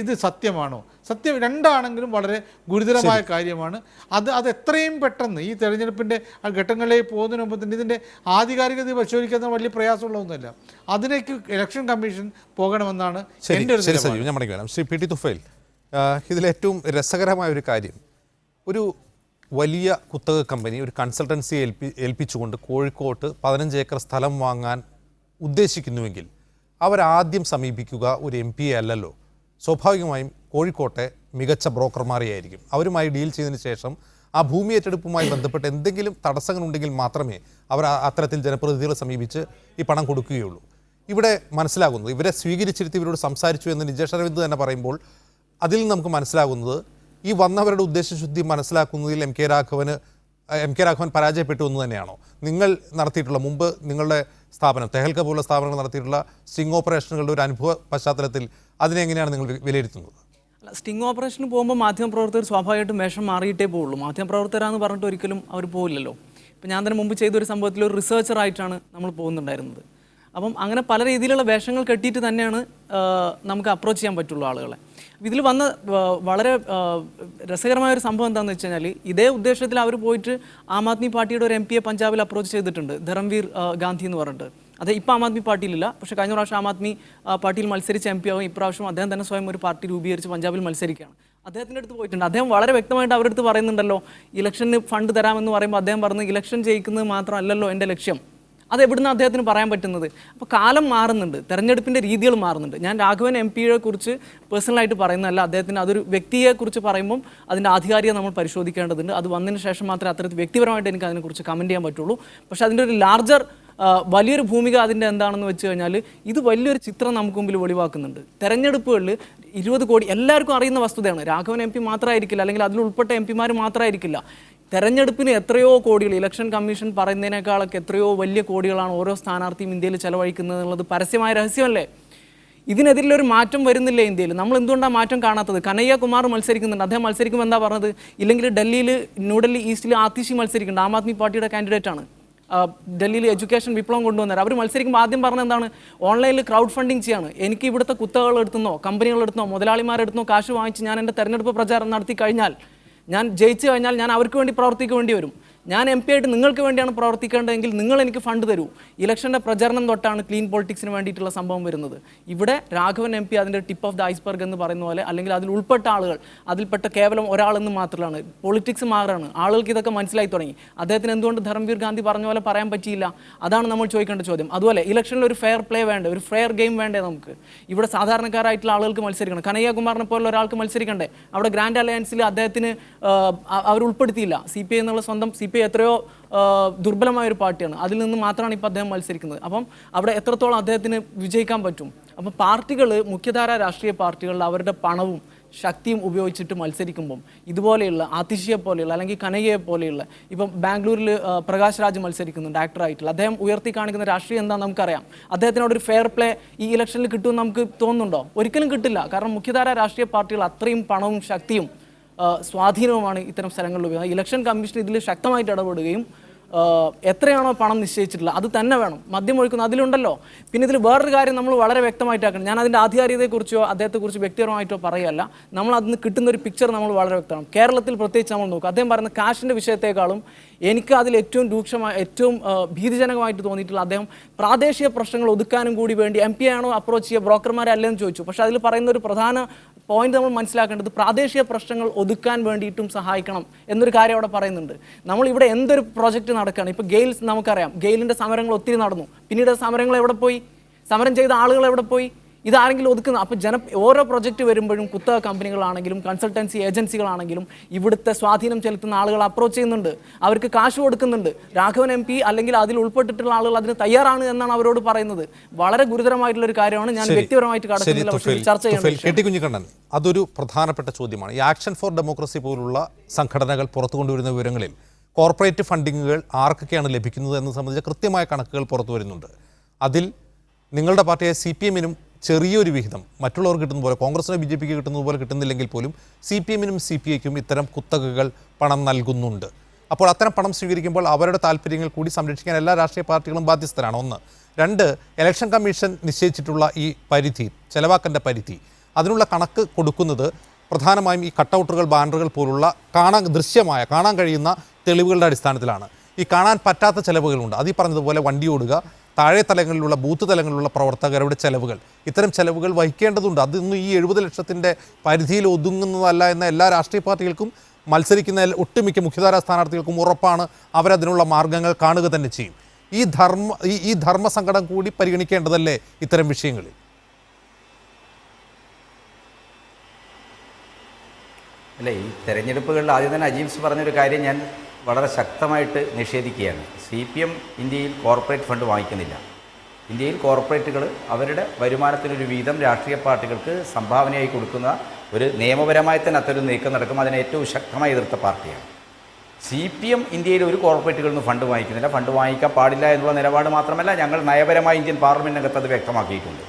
ഇത് സത്യമാണോ? സത്യം രണ്ടാണെങ്കിലും വളരെ ഗുരുതരമായ കാര്യമാണ്. അത് എത്രയും പെട്ടെന്ന് ഈ തെരഞ്ഞെടുപ്പിൻ്റെ ഘട്ടങ്ങളിലേക്ക് പോകുന്നതിന് മുമ്പ് തന്നെ ഇതിൻ്റെ ആധികാരികത പരിശോധിക്കുന്നത് വലിയ പ്രയാസമുള്ള ഒന്നുമല്ല. അതിലേക്ക് ഇലക്ഷൻ കമ്മീഷൻ പോകണമെന്നാണ് എൻ്റെ ഒരു നിലപാട്. ശ്രീ PT തുഫൈൽ, ഇതിലേറ്റവും രസകരമായ ഒരു കാര്യം, ഒരു വലിയ കുത്തക കമ്പനി ഒരു കൺസൾട്ടൻസിയെ ഏൽപ്പിച്ചുകൊണ്ട് കോഴിക്കോട്ട് 15 ഏക്കർ സ്ഥലം വാങ്ങാൻ ഉദ്ദേശിക്കുന്നുവെങ്കിൽ അവരാദ്യം സമീപിക്കുക ഒരു MP അല്ലല്ലോ. സ്വാഭാവികമായും കോഴിക്കോട്ടെ മികച്ച ബ്രോക്കർമാരെയായിരിക്കും. അവരുമായി ഡീൽ ചെയ്തതിന് ശേഷം ആ ഭൂമി ഏറ്റെടുപ്പുമായി ബന്ധപ്പെട്ട് എന്തെങ്കിലും തടസ്സങ്ങളുണ്ടെങ്കിൽ മാത്രമേ അവർ അത്തരത്തിൽ ജനപ്രതിനിധികളെ സമീപിച്ച് ഈ പണം കൊടുക്കുകയുള്ളൂ. ഇവിടെ മനസ്സിലാകുന്നത്, ഇവരെ സ്വീകരിച്ചിരുത്തി ഇവരോട് സംസാരിച്ചു എന്ന് നിജേഷ് അരവിന്ദ് തന്നെ പറയുമ്പോൾ അതിൽ നിന്ന് നമുക്ക് മനസ്സിലാകുന്നത് ഈ വന്നവരുടെ ഉദ്ദേശശുദ്ധി മനസ്സിലാക്കുന്നതിൽ എം കെ രാഘവൻ പരാജയപ്പെട്ടു എന്ന് തന്നെയാണോ? നിങ്ങൾ നടത്തിയിട്ടുള്ള മുമ്പ് നിങ്ങളുടെ സ്ഥാപനം തെഹൽക്ക പോലുള്ള സ്ഥാപനങ്ങൾ നടത്തിയിട്ടുള്ള സ്റ്റിംഗ് ഓപ്പറേഷനുകളുടെ ഒരു അനുഭവ പശ്ചാത്തലത്തിൽ അതിനെ എങ്ങനെയാണ് നിങ്ങൾ വിലയിരുത്തുന്നത്? സ്റ്റിംഗ് ഓപ്പറേഷന് പോകുമ്പോൾ മാധ്യമപ്രവർത്തകർ സ്വാഭാവികമായിട്ടും വേഷം മാറിയിട്ടേ പോവുള്ളൂ. മാധ്യമപ്രവർത്തകരാന്ന് പറഞ്ഞിട്ട് ഒരിക്കലും അവർ പോവില്ലല്ലോ. ഇപ്പം ഞാൻ തന്നെ മുമ്പ് ചെയ്തൊരു സംഭവത്തിൽ ഒരു റിസർച്ചറായിട്ടാണ് നമ്മൾ പോകുന്നുണ്ടായിരുന്നത്. അപ്പം അങ്ങനെ പല രീതിയിലുള്ള വേഷങ്ങൾ കെട്ടിയിട്ട് തന്നെയാണ് നമുക്ക് അപ്രോച്ച് ചെയ്യാൻ പറ്റുള്ളൂ ആളുകളെ. ഇതിൽ വന്ന വളരെ രസകരമായൊരു സംഭവം എന്താണെന്ന് വെച്ച് കഴിഞ്ഞാൽ, ഇതേ ഉദ്ദേശത്തിൽ അവർ പോയിട്ട് ആം ആദ്മി പാർട്ടിയുടെ ഒരു MP പഞ്ചാബിൽ അപ്രോച്ച് ചെയ്തിട്ടുണ്ട്, ധരംവീർ ഗാന്ധി എന്ന് പറഞ്ഞിട്ട്. അത് ഇപ്പോൾ ആം ആദ്മി പാർട്ടിയിലില്ല, പക്ഷേ കഴിഞ്ഞ പ്രാവശ്യം ആം ആദ്മി പാർട്ടിയിൽ മത്സരിച്ച MP ആവും. ഇപ്രാവശ്യം അദ്ദേഹം തന്നെ സ്വയം ഒരു പാർട്ടി രൂപീകരിച്ച് പഞ്ചാബിൽ മത്സരിക്കുകയാണ്. അദ്ദേഹത്തിൻ്റെ അടുത്ത് പോയിട്ടുണ്ട്. അദ്ദേഹം വളരെ വ്യക്തമായിട്ട് അവരുടെ അടുത്ത് പറയുന്നുണ്ടല്ലോ, ഇലക്ഷന് ഫണ്ട് തരാമെന്ന് പറയുമ്പോൾ അദ്ദേഹം പറഞ്ഞു, ഇലക്ഷൻ ജയിക്കുന്നത് മാത്രമല്ലല്ലോ എൻ്റെ ലക്ഷ്യം. അത് എവിടുന്ന് അദ്ദേഹത്തിന് പറയാൻ പറ്റുന്നത്? അപ്പോൾ കാലം മാറുന്നുണ്ട്, തെരഞ്ഞെടുപ്പിൻ്റെ രീതികൾ മാറുന്നുണ്ട്. ഞാൻ രാഘവൻ MP-യെ കുറിച്ച് പേഴ്സണലായിട്ട് പറയുന്നതല്ല, അദ്ദേഹത്തിന് അതൊരു വ്യക്തിയെക്കുറിച്ച് പറയുമ്പം അതിൻ്റെ ആധികാരികത നമ്മൾ പരിശോധിക്കേണ്ടതുണ്ട്. അത് വന്നതിന് ശേഷം മാത്രമേ അത്തരത്തിൽ വ്യക്തിപരമായിട്ട് എനിക്ക് അതിനെക്കുറിച്ച് കമൻറ്റ് ചെയ്യാൻ പറ്റുള്ളൂ. പക്ഷേ അതിൻ്റെ ഒരു ലാർജർ വലിയൊരു ഭൂമിക അതിൻ്റെ എന്താണെന്ന് വെച്ച് കഴിഞ്ഞാൽ, ഇത് വലിയൊരു ചിത്രം നമുക്ക് മുമ്പിൽ വെളിവാക്കുന്നുണ്ട്. തെരഞ്ഞെടുപ്പുകളിൽ 20 കോടി എല്ലാവർക്കും അറിയുന്ന വസ്തുതയാണ്. രാഘവൻ MP മാത്രമായിരിക്കില്ല, അല്ലെങ്കിൽ അതിൽ ഉൾപ്പെട്ട MP-മാർ മാത്രമായിരിക്കില്ല. തെരഞ്ഞെടുപ്പിന് എത്രയോ കോടികൾ, ഇലക്ഷൻ കമ്മീഷൻ പറയുന്നതിനേക്കാളൊക്കെ എത്രയോ വലിയ കോടികളാണ് ഓരോ സ്ഥാനാർത്ഥിയും ഇന്ത്യയിൽ ചെലവഴിക്കുന്നത് എന്നുള്ളത് പരസ്യമായ രഹസ്യമല്ലേ? ഇതിനെതിരിലൊരു മാറ്റം വരുന്നില്ല ഇന്ത്യയിൽ. നമ്മൾ എന്തുകൊണ്ടാണ് മാറ്റം കാണാത്തത്? കനയ്യ കുമാർ മത്സരിക്കുന്നുണ്ട്. അദ്ദേഹം മത്സരിക്കുമ്പോൾ എന്താ പറഞ്ഞത്? ഇല്ലെങ്കിൽ ന്യൂഡൽഹി ഈസ്റ്റിൽ ആതിഷി മത്സരിക്കുന്നുണ്ട്, ആം ആദ്മി പാർട്ടിയുടെ കാൻഡിഡേറ്റ് ആണ്. ഡൽഹിയിൽ എഡ്യൂക്കേഷൻ വിപ്ലവം കൊണ്ടുവന്നത്. അവർ മത്സരിക്കുമ്പോൾ ആദ്യം പറഞ്ഞത് എന്താണ്? ഓൺലൈനിൽ ക്രൗഡ് ഫണ്ടിങ് ചെയ്യാണ്. എനിക്ക് ഇവിടുത്തെ കുത്തകളെടുത്തുന്നോ കമ്പനികളെടുത്തുന്നോ മുതലാളിമാരെടുത്തുന്നോ കാശ് വാങ്ങിച്ച് ഞാൻ എൻ്റെ തെരഞ്ഞെടുപ്പ് പ്രചാരണം നടത്തി കഴിഞ്ഞാൽ, ഞാൻ ജയിച്ചു കഴിഞ്ഞാൽ ഞാൻ അവർക്ക് വേണ്ടി പ്രവർത്തിക്കേണ്ടി വരും. ഞാൻ MP ആയിട്ട് നിങ്ങൾക്ക് വേണ്ടിയാണ് പ്രവർത്തിക്കേണ്ടതെങ്കിൽ നിങ്ങൾ എനിക്ക് ഫണ്ട് തരൂ. ഇലക്ഷൻ്റെ പ്രചരണം തൊട്ടാണ് ക്ലീൻ പൊളിറ്റിക്സിന് വേണ്ടിയിട്ടുള്ള സംഭവം വരുന്നത്. ഇവിടെ രാഘവൻ MP അതിൻ്റെ ടിപ്പ് ഓഫ് ദ ഐസ്ബർഗ് എന്ന് പറയുന്ന പോലെ, അല്ലെങ്കിൽ അതിൽ ഉൾപ്പെട്ട ആളുകൾ, അതിൽപ്പെട്ട കേവലം ഒരാളെന്ന് മാത്രമാണ്. പൊളിറ്റിക്സ് മാറാണ്, ആളുകൾക്ക് ഇതൊക്കെ മനസ്സിലായി തുടങ്ങി. അദ്ദേഹത്തിന് എന്തുകൊണ്ട് ധരംവീർ ഗാന്ധി പറഞ്ഞ പോലെ പറയാൻ പറ്റിയില്ല? അതാണ് നമ്മൾ ചോദിക്കേണ്ട ചോദ്യം. അതുപോലെ ഇലക്ഷനിൽ ഒരു ഫെയർ പ്ലേ വേണ്ടേ, ഒരു ഫെയർ ഗെയിം വേണ്ടേ നമുക്ക്? ഇവിടെ സാധാരണക്കാരായിട്ടുള്ള ആളുകൾക്ക് മത്സരിക്കണം. കനയ്യ കുമാറിനെ പോലെ ഒരാൾക്ക് മത്സരിക്കണ്ടേ? അവിടെ ഗ്രാൻഡ് അലയൻസിൽ അദ്ദേഹത്തിന് അവർ ഉൾപ്പെടുത്തിയില്ല. CPI എന്നുള്ള സ്വന്തം CPI എത്രയോ ദുർബലമായൊരു പാർട്ടിയാണ്, അതിൽ നിന്ന് മാത്രമാണ് ഇപ്പോൾ അദ്ദേഹം മത്സരിക്കുന്നത്. അപ്പം അവിടെ എത്രത്തോളം അദ്ദേഹത്തിന് വിജയിക്കാൻ പറ്റും? അപ്പം പാർട്ടികൾ, മുഖ്യധാര രാഷ്ട്രീയ പാർട്ടികൾ അവരുടെ പണവും ശക്തിയും ഉപയോഗിച്ചിട്ട് മത്സരിക്കുമ്പം ഇതുപോലെയുള്ള ആതിഷിയെ പോലെയുള്ള, അല്ലെങ്കിൽ കനയ്യയെ പോലെയുള്ള, ഇപ്പം ബാംഗ്ലൂരിൽ പ്രകാശ് രാജ് മത്സരിക്കുന്നുണ്ട് ആക്ടറായിട്ടുള്ള, അദ്ദേഹം ഉയർത്തി കാണിക്കുന്ന രാഷ്ട്രീയം എന്താണെന്ന് നമുക്കറിയാം. അദ്ദേഹത്തിനോടൊരു ഫെയർ പ്ലേ ഈ ഇലക്ഷനിൽ കിട്ടുമെന്ന് നമുക്ക് തോന്നുന്നുണ്ടോ? ഒരിക്കലും കിട്ടില്ല. കാരണം മുഖ്യധാര രാഷ്ട്രീയ പാർട്ടികൾ അത്രയും പണവും ശക്തിയും സ്വാധീനവുമാണ് ഇത്തരം സ്ഥലങ്ങളിൽ ഉപയോഗിക്കുന്നത്. ഇലക്ഷൻ കമ്മീഷൻ ഇതിൽ ശക്തമായിട്ട് ഇടപെടുകയും എത്രയാണോ പണം നിശ്ചയിച്ചിട്ടുള്ളത് അത് തന്നെ വേണം. മദ്യം ഒഴിക്കുന്നത് അതിലുണ്ടല്ലോ. പിന്നെ ഇതിൽ വേറൊരു കാര്യം നമ്മൾ വളരെ വ്യക്തമായിട്ടാക്കണം. ഞാൻ അതിൻ്റെ ആധികാരികതയെക്കുറിച്ചോ അദ്ദേഹത്തെക്കുറിച്ച് വ്യക്തിപരമായിട്ടോ പറയുകയല്ല. നമ്മൾ അതിന് കിട്ടുന്ന ഒരു പിക്ചർ നമ്മൾ വളരെ വ്യക്തമാണ്. കേരളത്തിൽ പ്രത്യേകിച്ച് നമ്മൾ നോക്കുക, അദ്ദേഹം പറയുന്ന കാശിൻ്റെ വിഷയത്തെക്കാളും എനിക്ക് അതിൽ ഏറ്റവും ഏറ്റവും ഭീതിജനകമായിട്ട് തോന്നിയിട്ടുള്ള, അദ്ദേഹം പ്രാദേശിക പ്രശ്നങ്ങൾ ഒതുക്കാനും കൂടി വേണ്ടി MP ആണോ അപ്രോച്ച് ചെയ്യുക, ബ്രോക്കർമാരെ അല്ലെന്ന് ചോദിച്ചു. പക്ഷേ അതിൽ പറയുന്ന ഒരു പ്രധാന പോയിന്റ് നമ്മൾ മനസ്സിലാക്കേണ്ടത്, പ്രാദേശിക പ്രശ്നങ്ങൾ ഒതുക്കാൻ വേണ്ടിയിട്ടും സഹായിക്കണം എന്നൊരു കാര്യം അവിടെ പറയുന്നുണ്ട്. നമ്മളിവിടെ എന്തൊരു പ്രോജക്റ്റ് നടക്കുകയാണ്, ഇപ്പോൾ ഗെയിൽസ് നമുക്കറിയാം, ഗെയിലിൻ്റെ സമരങ്ങൾ ഒത്തിരി നടന്നു. പിന്നീട് സമരങ്ങൾ എവിടെ പോയി? സമരം ചെയ്ത ആളുകൾ എവിടെ പോയി? ഇതാരെങ്കിലും ഒതുക്കുന്നത്? അപ്പോൾ ഓരോ പ്രൊജക്റ്റ് വരുമ്പോഴും കുത്തക കമ്പനികളാണെങ്കിലും കൺസൾട്ടൻസി ഏജൻസികളാണെങ്കിലും ഇവിടുത്തെ സ്വാധീനം ചെലുത്തുന്ന ആളുകൾ അപ്രോച്ച് ചെയ്യുന്നുണ്ട്, അവർക്ക് കാശ് കൊടുക്കുന്നുണ്ട്. രാഘവൻ MP അല്ലെങ്കിൽ അതിൽ ഉൾപ്പെട്ടിട്ടുള്ള ആളുകൾ അതിന് തയ്യാറാണ് എന്നാണ് അവരോട് പറയുന്നത്. വളരെ ഗുരുതരമായിട്ടുള്ള ഒരു കാര്യമാണ്. ഞാൻ വ്യക്തിപരമായിട്ട് കടക്കുന്നില്ല, പക്ഷേ ചർച്ച ചെയ്യാൻ അതൊരു പ്രധാനപ്പെട്ട ചോദ്യമാണ്. ഈ ആക്ഷൻ ഫോർ ഡെമോക്രസി പോലുള്ള സംഘടനകൾ പുറത്തു കൊണ്ടുവരുന്ന വിവരങ്ങളിൽ കോർപ്പറേറ്റ് ഫണ്ടിങ്ങുകൾ ആർക്കൊക്കെയാണ് ലഭിക്കുന്നത് എന്ന് സംബന്ധിച്ച കൃത്യമായ കണക്കുകൾ പുറത്തു വരുന്നുണ്ട്. അതിൽ നിങ്ങളുടെ പാർട്ടിയായ CPM-നും ചെറിയൊരു വിഹിതം മറ്റുള്ളവർ കിട്ടുന്ന പോലെ, കോൺഗ്രസിനോ BJP-ക്ക് കിട്ടുന്നത് പോലെ കിട്ടുന്നില്ലെങ്കിൽ പോലും CPM-നും CPI-ക്കും ഇത്തരം കുത്തകകൾ പണം നൽകുന്നുണ്ട്. അപ്പോൾ അത്തരം പണം സ്വീകരിക്കുമ്പോൾ അവരുടെ താല്പര്യങ്ങൾ കൂടി സംരക്ഷിക്കാൻ എല്ലാ രാഷ്ട്രീയ പാർട്ടികളും ബാധ്യസ്ഥരാണ്. 1. 2, ഇലക്ഷൻ കമ്മീഷൻ നിശ്ചയിച്ചിട്ടുള്ള ഈ പരിധി, ചെലവാക്കേണ്ട പരിധി, അതിനുള്ള കണക്ക് കൊടുക്കുന്നത് പ്രധാനമായും ഈ കട്ടൗട്ടുകൾ, ബാനറുകൾ പോലുള്ള കാണാൻ കഴിയുന്ന തെളിവുകളുടെ അടിസ്ഥാനത്തിലാണ്. ഈ കാണാൻ പറ്റാത്ത ചെലവുകളുണ്ട്. അത് ഈ പറഞ്ഞതുപോലെ വണ്ടി ഓടുക, താഴെ തലങ്ങളിലുള്ള ബൂത്ത് തലങ്ങളിലുള്ള പ്രവർത്തകരുടെ ചെലവുകൾ, ഇത്തരം ചെലവുകൾ വഹിക്കേണ്ടതുണ്ട്. അതൊന്നും ഈ 70 ലക്ഷത്തിൻ്റെ പരിധിയിൽ ഒതുങ്ങുന്നതല്ല എന്ന എല്ലാ രാഷ്ട്രീയ പാർട്ടികൾക്കും, മത്സരിക്കുന്ന ഒട്ടുമിക്ക മുഖ്യധാരാ സ്ഥാനാർത്ഥികൾക്കും ഉറപ്പാണ്. അവരതിനുള്ള മാർഗങ്ങൾ കാണുക തന്നെ ചെയ്യും. ഈ ധർമ്മസങ്കടം കൂടി പരിഗണിക്കേണ്ടതല്ലേ ഇത്തരം വിഷയങ്ങളിൽ? അല്ല, ഈ തെരഞ്ഞെടുപ്പുകളിൽ ആദ്യം തന്നെ അജീംസ് പറഞ്ഞൊരു കാര്യം ഞാൻ വളരെ ശക്തമായിട്ട് നിഷേധിക്കുകയാണ്. CPM ഇന്ത്യയിൽ കോർപ്പറേറ്റ് ഫണ്ട് വാങ്ങിക്കുന്നില്ല. ഇന്ത്യയിൽ കോർപ്പറേറ്റുകൾ അവരുടെ വരുമാനത്തിനൊരു വീതം രാഷ്ട്രീയ പാർട്ടികൾക്ക് സംഭാവനയായി കൊടുക്കുന്ന ഒരു നിയമപരമായി തന്നെ അത്തരം നീക്കം നടക്കും. അതിനെ ഏറ്റവും ശക്തമായി എതിർത്ത പാർട്ടിയാണ് CPM. ഇന്ത്യയിൽ ഒരു കോർപ്പറേറ്റുകളിൽ നിന്ന് ഫണ്ട് വാങ്ങിക്കുന്നില്ല. ഫണ്ട് വാങ്ങിക്കാൻ പാടില്ല എന്നുള്ള നിലപാട് മാത്രമല്ല, ഞങ്ങൾ നയപരമായി ഇന്ത്യൻ പാർലമെൻറ്റിനകത്ത് അത് വ്യക്തമാക്കിയിട്ടുണ്ട്.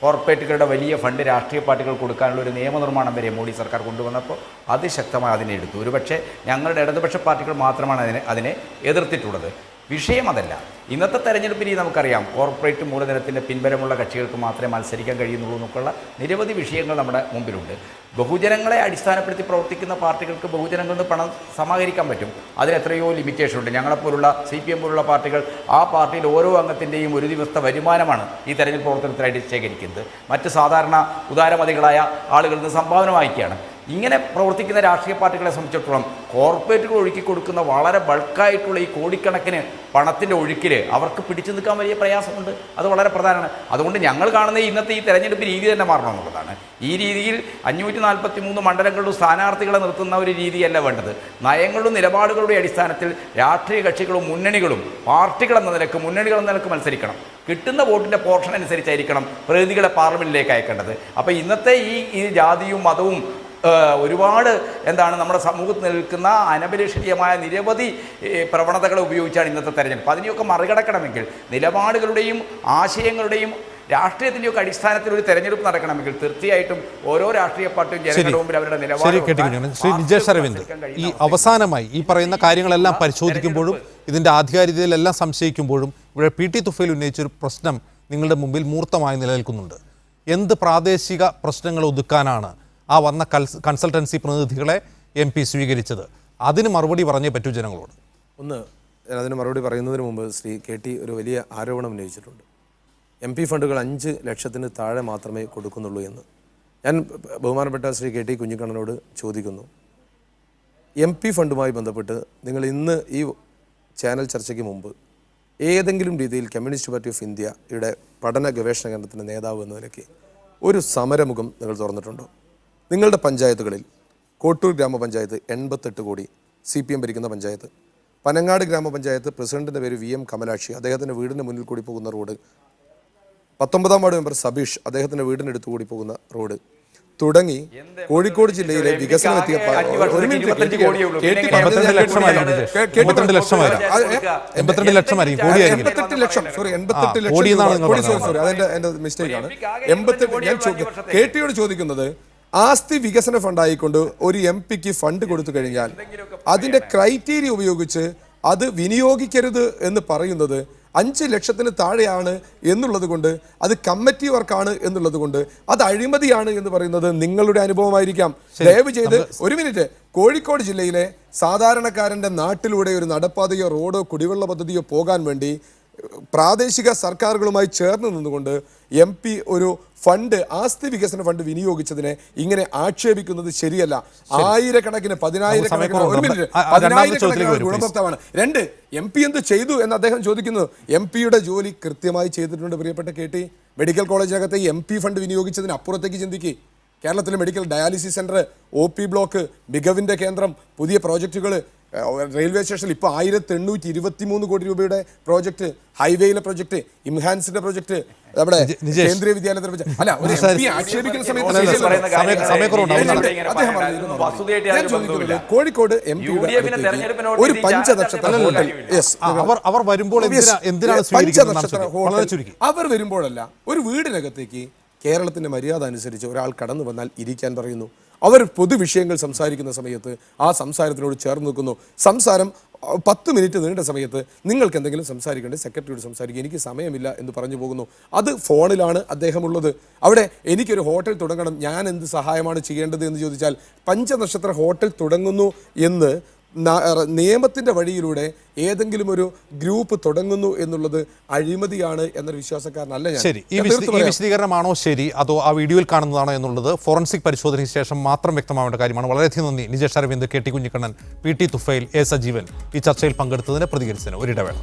കോർപ്പറേറ്റുകളുടെ വലിയ ഫണ്ട് രാഷ്ട്രീയ പാർട്ടികൾ കൊടുക്കാനുള്ള ഒരു നിയമനിർമ്മാണം വരെ മോഡി സർക്കാർ കൊണ്ടുവന്നപ്പോൾ അതിശക്തമായി അതിനെ എടുത്തു. ഒരുപക്ഷെ ഞങ്ങളുടെ ഇടതുപക്ഷ പാർട്ടികൾ മാത്രമാണ് അതിനെ എതിർത്തിട്ടുള്ളത്. വിഷയം അതല്ല. ഇന്നത്തെ തെരഞ്ഞെടുപ്പ് രീതി നമുക്കറിയാം, കോർപ്പറേറ്റ് മൂലധനത്തിൻ്റെ പിൻബലമുള്ള കക്ഷികൾക്ക് മാത്രമേ മത്സരിക്കാൻ കഴിയുന്നുള്ളൂ എന്നൊക്കെയുള്ള നിരവധി വിഷയങ്ങൾ നമ്മുടെ മുമ്പിലുണ്ട്. ബഹുജനങ്ങളെ അടിസ്ഥാനപ്പെടുത്തി പ്രവർത്തിക്കുന്ന പാർട്ടികൾക്ക് ബഹുജനങ്ങളിൽ നിന്ന് പണം സമാഹരിക്കാൻ പറ്റും. അതിന് എത്രയോ ലിമിറ്റേഷൻ ഉണ്ട്. ഞങ്ങളെപ്പോലുള്ള CPM പോലുള്ള പാർട്ടികൾ ആ പാർട്ടിയിൽ ഓരോ അംഗത്തിൻ്റെയും ഒരു ദിവസത്തെ വരുമാനമാണ് ഈ തെരഞ്ഞെടുപ്പ് പ്രവർത്തനത്തിനായിട്ട് ശേഖരിക്കുന്നത്. മറ്റ് സാധാരണ ഉദാരമതികളായ ആളുകളിൽ നിന്ന് സംഭാവന വാങ്ങിക്കുകയാണ്. ഇങ്ങനെ പ്രവർത്തിക്കുന്ന രാഷ്ട്രീയ പാർട്ടികളെ സംബന്ധിച്ചിടത്തോളം കോർപ്പറേറ്റുകൾ ഒഴുക്കി കൊടുക്കുന്ന വളരെ ബൾക്കായിട്ടുള്ള ഈ കോടിക്കണക്കിന് പണത്തിൻ്റെ ഒഴുക്കിൽ അവർക്ക് പിടിച്ചു നിൽക്കാൻ വലിയ പ്രയാസമുണ്ട്. അത് വളരെ പ്രധാനമാണ്. അതുകൊണ്ട് ഞങ്ങൾ കാണുന്ന ഇന്നത്തെ ഈ തെരഞ്ഞെടുപ്പ് രീതി തന്നെ മാറണമെന്നുള്ളതാണ്. ഈ രീതിയിൽ 543 മണ്ഡലങ്ങളിലും സ്ഥാനാർത്ഥികളെ നിർത്തുന്ന ഒരു രീതിയല്ല വേണ്ടത്. നയങ്ങളും നിലപാടുകളുടെ അടിസ്ഥാനത്തിൽ രാഷ്ട്രീയ കക്ഷികളും മുന്നണികളും പാർട്ടികളെന്ന നിലക്ക് മുന്നണികളെന്ന നിലക്ക് മത്സരിക്കണം. കിട്ടുന്ന വോട്ടിൻ്റെ പോർഷൻ അനുസരിച്ചായിരിക്കണം പ്രതിനിധികളെ പാർലമെൻറ്റിലേക്ക് അയക്കേണ്ടത്. അപ്പോൾ ഇന്നത്തെ ഈ ജാതിയും മതവും ഒരുപാട് നമ്മുടെ സമൂഹത്തിൽ നിൽക്കുന്ന അനഭിലഷണീയമായ നിരവധി പ്രവണതകളെ ഉപയോഗിച്ചാണ് ഇന്നത്തെ തെരഞ്ഞെടുപ്പ്. അതിനെയൊക്കെ മറികടക്കണമെങ്കിൽ നിലപാടുകളുടെയും ആശയങ്ങളുടെയും രാഷ്ട്രീയത്തിൻ്റെയൊക്കെ അടിസ്ഥാനത്തിൽ ഒരു തെരഞ്ഞെടുപ്പ് നടക്കണമെങ്കിൽ തീർച്ചയായിട്ടും ഓരോ രാഷ്ട്രീയ പാർട്ടിയും ജനങ്ങളുടെ മുമ്പിൽ അവരുടെ നിലപാട്. ശ്രീ നിജേഷ് അരവിന്ദ്, ഈ അവസാനമായി ഈ പറയുന്ന കാര്യങ്ങളെല്ലാം പരിശോധിക്കുമ്പോഴും ഇതിൻ്റെ ആധികാരികതയിലെല്ലാം സംശയിക്കുമ്പോഴും ഇവിടെ PT തുഫൈൽ ഉന്നയിച്ചൊരു പ്രശ്നം നിങ്ങളുടെ മുമ്പിൽ മൂർത്തമായി നിലനിൽക്കുന്നുണ്ട്. എന്ത് പ്രാദേശിക പ്രശ്നങ്ങൾ ഒതുക്കാനാണ് ആ വന്ന കൺസൾട്ടൻസി പ്രതിനിധികളെ MP സ്വീകരിച്ചത്? അതിന് മറുപടി പറഞ്ഞേ പറ്റൂ ജനങ്ങളോട്. ഒന്ന്, അതിന് മറുപടി പറയുന്നതിന് മുമ്പ് ശ്രീ KT ഒരു വലിയ ആരോപണം ഉന്നയിച്ചിട്ടുണ്ട്. MP ഫണ്ടുകൾ 5 ലക്ഷത്തിന് താഴെ മാത്രമേ കൊടുക്കുന്നുള്ളൂ എന്ന്. ഞാൻ ബഹുമാനപ്പെട്ട ശ്രീ KT കുഞ്ഞിക്കണ്ണനോട് ചോദിക്കുന്നു, MP ഫണ്ടുമായി ബന്ധപ്പെട്ട് നിങ്ങൾ ഇന്ന് ഈ ചാനൽ ചർച്ചയ്ക്ക് മുമ്പ് ഏതെങ്കിലും രീതിയിൽ കമ്മ്യൂണിസ്റ്റ് പാർട്ടി ഓഫ് ഇന്ത്യയുടെ പഠന ഗവേഷണ കേന്ദ്രത്തിൻ്റെ നേതാവ് എന്ന നിലയ്ക്ക് ഒരു സമരമുഖം നിങ്ങൾ തുറന്നിട്ടുണ്ടോ? നിങ്ങളുടെ പഞ്ചായത്തുകളിൽ കോട്ടൂർ ഗ്രാമപഞ്ചായത്ത് 88 കോടി CPM ഭരിക്കുന്ന പഞ്ചായത്ത്, പനങ്ങാട് ഗ്രാമപഞ്ചായത്ത് പ്രസിഡന്റിൻ്റെ പേര് VM കമലാക്ഷി, അദ്ദേഹത്തിൻ്റെ വീടിന് മുന്നിൽ കൂടി പോകുന്ന റോഡ്, 19-ാം വാർഡ് മെമ്പർ സബീഷ്, അദ്ദേഹത്തിൻ്റെ വീടിനടുത്ത് കൂടി പോകുന്ന റോഡ് തുടങ്ങി കോഴിക്കോട് ജില്ലയിലെ വികസനം എത്തിയ 82 ലക്ഷം അതെന്റെ മിസ്റ്റേക്കാണ്. 88 ഞാൻ KTയോട് ചോദിക്കുന്നത്, ആസ്തി വികസന ഫണ്ടായിക്കൊണ്ട് ഒരു MPക്ക് ഫണ്ട് കൊടുത്തു കഴിഞ്ഞാൽ അതിൻ്റെ ക്രൈറ്റീരിയ ഉപയോഗിച്ച് അത് വിനിയോഗിക്കരുത് എന്ന് പറയുന്നത് 5 ലക്ഷത്തിന് താഴെയാണ് എന്നുള്ളത് കൊണ്ട്, അത് കമ്മിറ്റി വർക്കാണ് എന്നുള്ളത് കൊണ്ട്, അത് അഴിമതിയാണ് എന്ന് പറയുന്നത് നിങ്ങളുടെ അനുഭവമായിരിക്കാം. ദയവ് ചെയ്ത് ഒരു മിനിറ്റ്. കോഴിക്കോട് ജില്ലയിലെ സാധാരണക്കാരൻ്റെ നാട്ടിലൂടെ ഒരു നടപ്പാതയോ റോഡോ കുടിവെള്ള പദ്ധതിയോ പോകാൻ വേണ്ടി പ്രാദേശിക സർക്കാരുകളുമായി ചേർന്ന് നിന്നുകൊണ്ട് MP ഒരു ഫണ്ട്, ആസ്തി വികസന ഫണ്ട് വിനിയോഗിച്ചതിനെ ഇങ്ങനെ ആക്ഷേപിക്കുന്നത് ശരിയല്ല. ആയിരക്കണക്കിന് പതിനായിരക്കണക്കിന് ഗുണഭോക്താവാണ്. 2, MP എന്ത് ചെയ്തു എന്ന് അദ്ദേഹം ചോദിക്കുന്നു. MPയുടെ ജോലി കൃത്യമായി ചെയ്തിട്ടുണ്ട് പ്രിയപ്പെട്ട KT. മെഡിക്കൽ കോളേജിനകത്തെ MP ഫണ്ട് വിനിയോഗിച്ചതിന് അപ്പുറത്തേക്ക് ചിന്തിക്കുക. കേരളത്തിലെ medical dialysis centre, OP block, മികവിൻ്റെ കേന്ദ്രം, പുതിയ പ്രോജക്റ്റുകൾ, റെയിൽവേ സ്റ്റേഷനിൽ ഇപ്പോൾ 1823 കോടി രൂപയുടെ പ്രോജക്റ്റ്, ഹൈവേയിലെ പ്രോജക്റ്റ്, ഇംഹാൻസിന്റെ പ്രോജക്റ്റ്, നമ്മുടെ കേന്ദ്രീയ വിദ്യാലയത്തിലെ പ്രോജക്റ്റ്. അല്ല, ഒരു MP ആക്ഷേപിക്കുന്ന സമയത്ത് കോഴിക്കോട് MPയുടെ ഒരു പഞ്ചനക്ഷത്ര ഹോട്ടൽ, അവർ വരുമ്പോൾ അവർ വരുമ്പോഴല്ല, ഒരു വീടിനകത്തേക്ക് കേരളത്തിൻ്റെ മര്യാദ അനുസരിച്ച് ഒരാൾ കടന്നു വന്നാൽ ഇരിക്കാൻ പറയുന്നു. അവർ പൊതുവിഷയങ്ങൾ സംസാരിക്കുന്ന സമയത്ത് ആ സംസാരത്തിനോട് ചേർന്ന് നിൽക്കുന്നു. സംസാരം 10 മിനിറ്റ് നീണ്ട സമയത്ത് നിങ്ങൾക്ക് എന്തെങ്കിലും സംസാരിക്കേണ്ടത് സെക്രട്ടറിയോട് സംസാരിക്കുക, എനിക്ക് സമയമില്ല എന്ന് പറഞ്ഞു പോകുന്നു. അത് ഫോണിലാണ് അദ്ദേഹം ഉള്ളത്. അവിടെ എനിക്കൊരു ഹോട്ടൽ തുടങ്ങണം, ഞാൻ എന്ത് സഹായമാണ് ചെയ്യേണ്ടത് എന്ന് ചോദിച്ചാൽ പഞ്ചനക്ഷത്ര ഹോട്ടൽ തുടങ്ങുന്നു എന്ന് നിയമത്തിൻ്റെ വഴിയിലൂടെ ഏതെങ്കിലും ഒരു ഗ്രൂപ്പ് തുടങ്ങുന്നു എന്നുള്ളത് അഴിമതിയാണ് എന്നൊരു വിശ്വാസക്കാരനല്ല ഞാൻ. ശരി, ഈ വിശദീകരണമാണോ ശരി, അതോ ആ വീഡിയോയിൽ കാണുന്നതാണോ എന്നുള്ളത് ഫോറൻസിക് പരിശോധനയ്ക്ക് ശേഷം മാത്രം വ്യക്തമാവേണ്ട കാര്യമാണ്. വളരെയധികം നന്ദി Nijesh Aravind, KT Kunhikannan, PT Tufail, A Sajeevan ഈ ചർച്ചയിൽ പങ്കെടുത്തതിന് പ്രതികരിച്ചതിന്. ഒരിടവേള.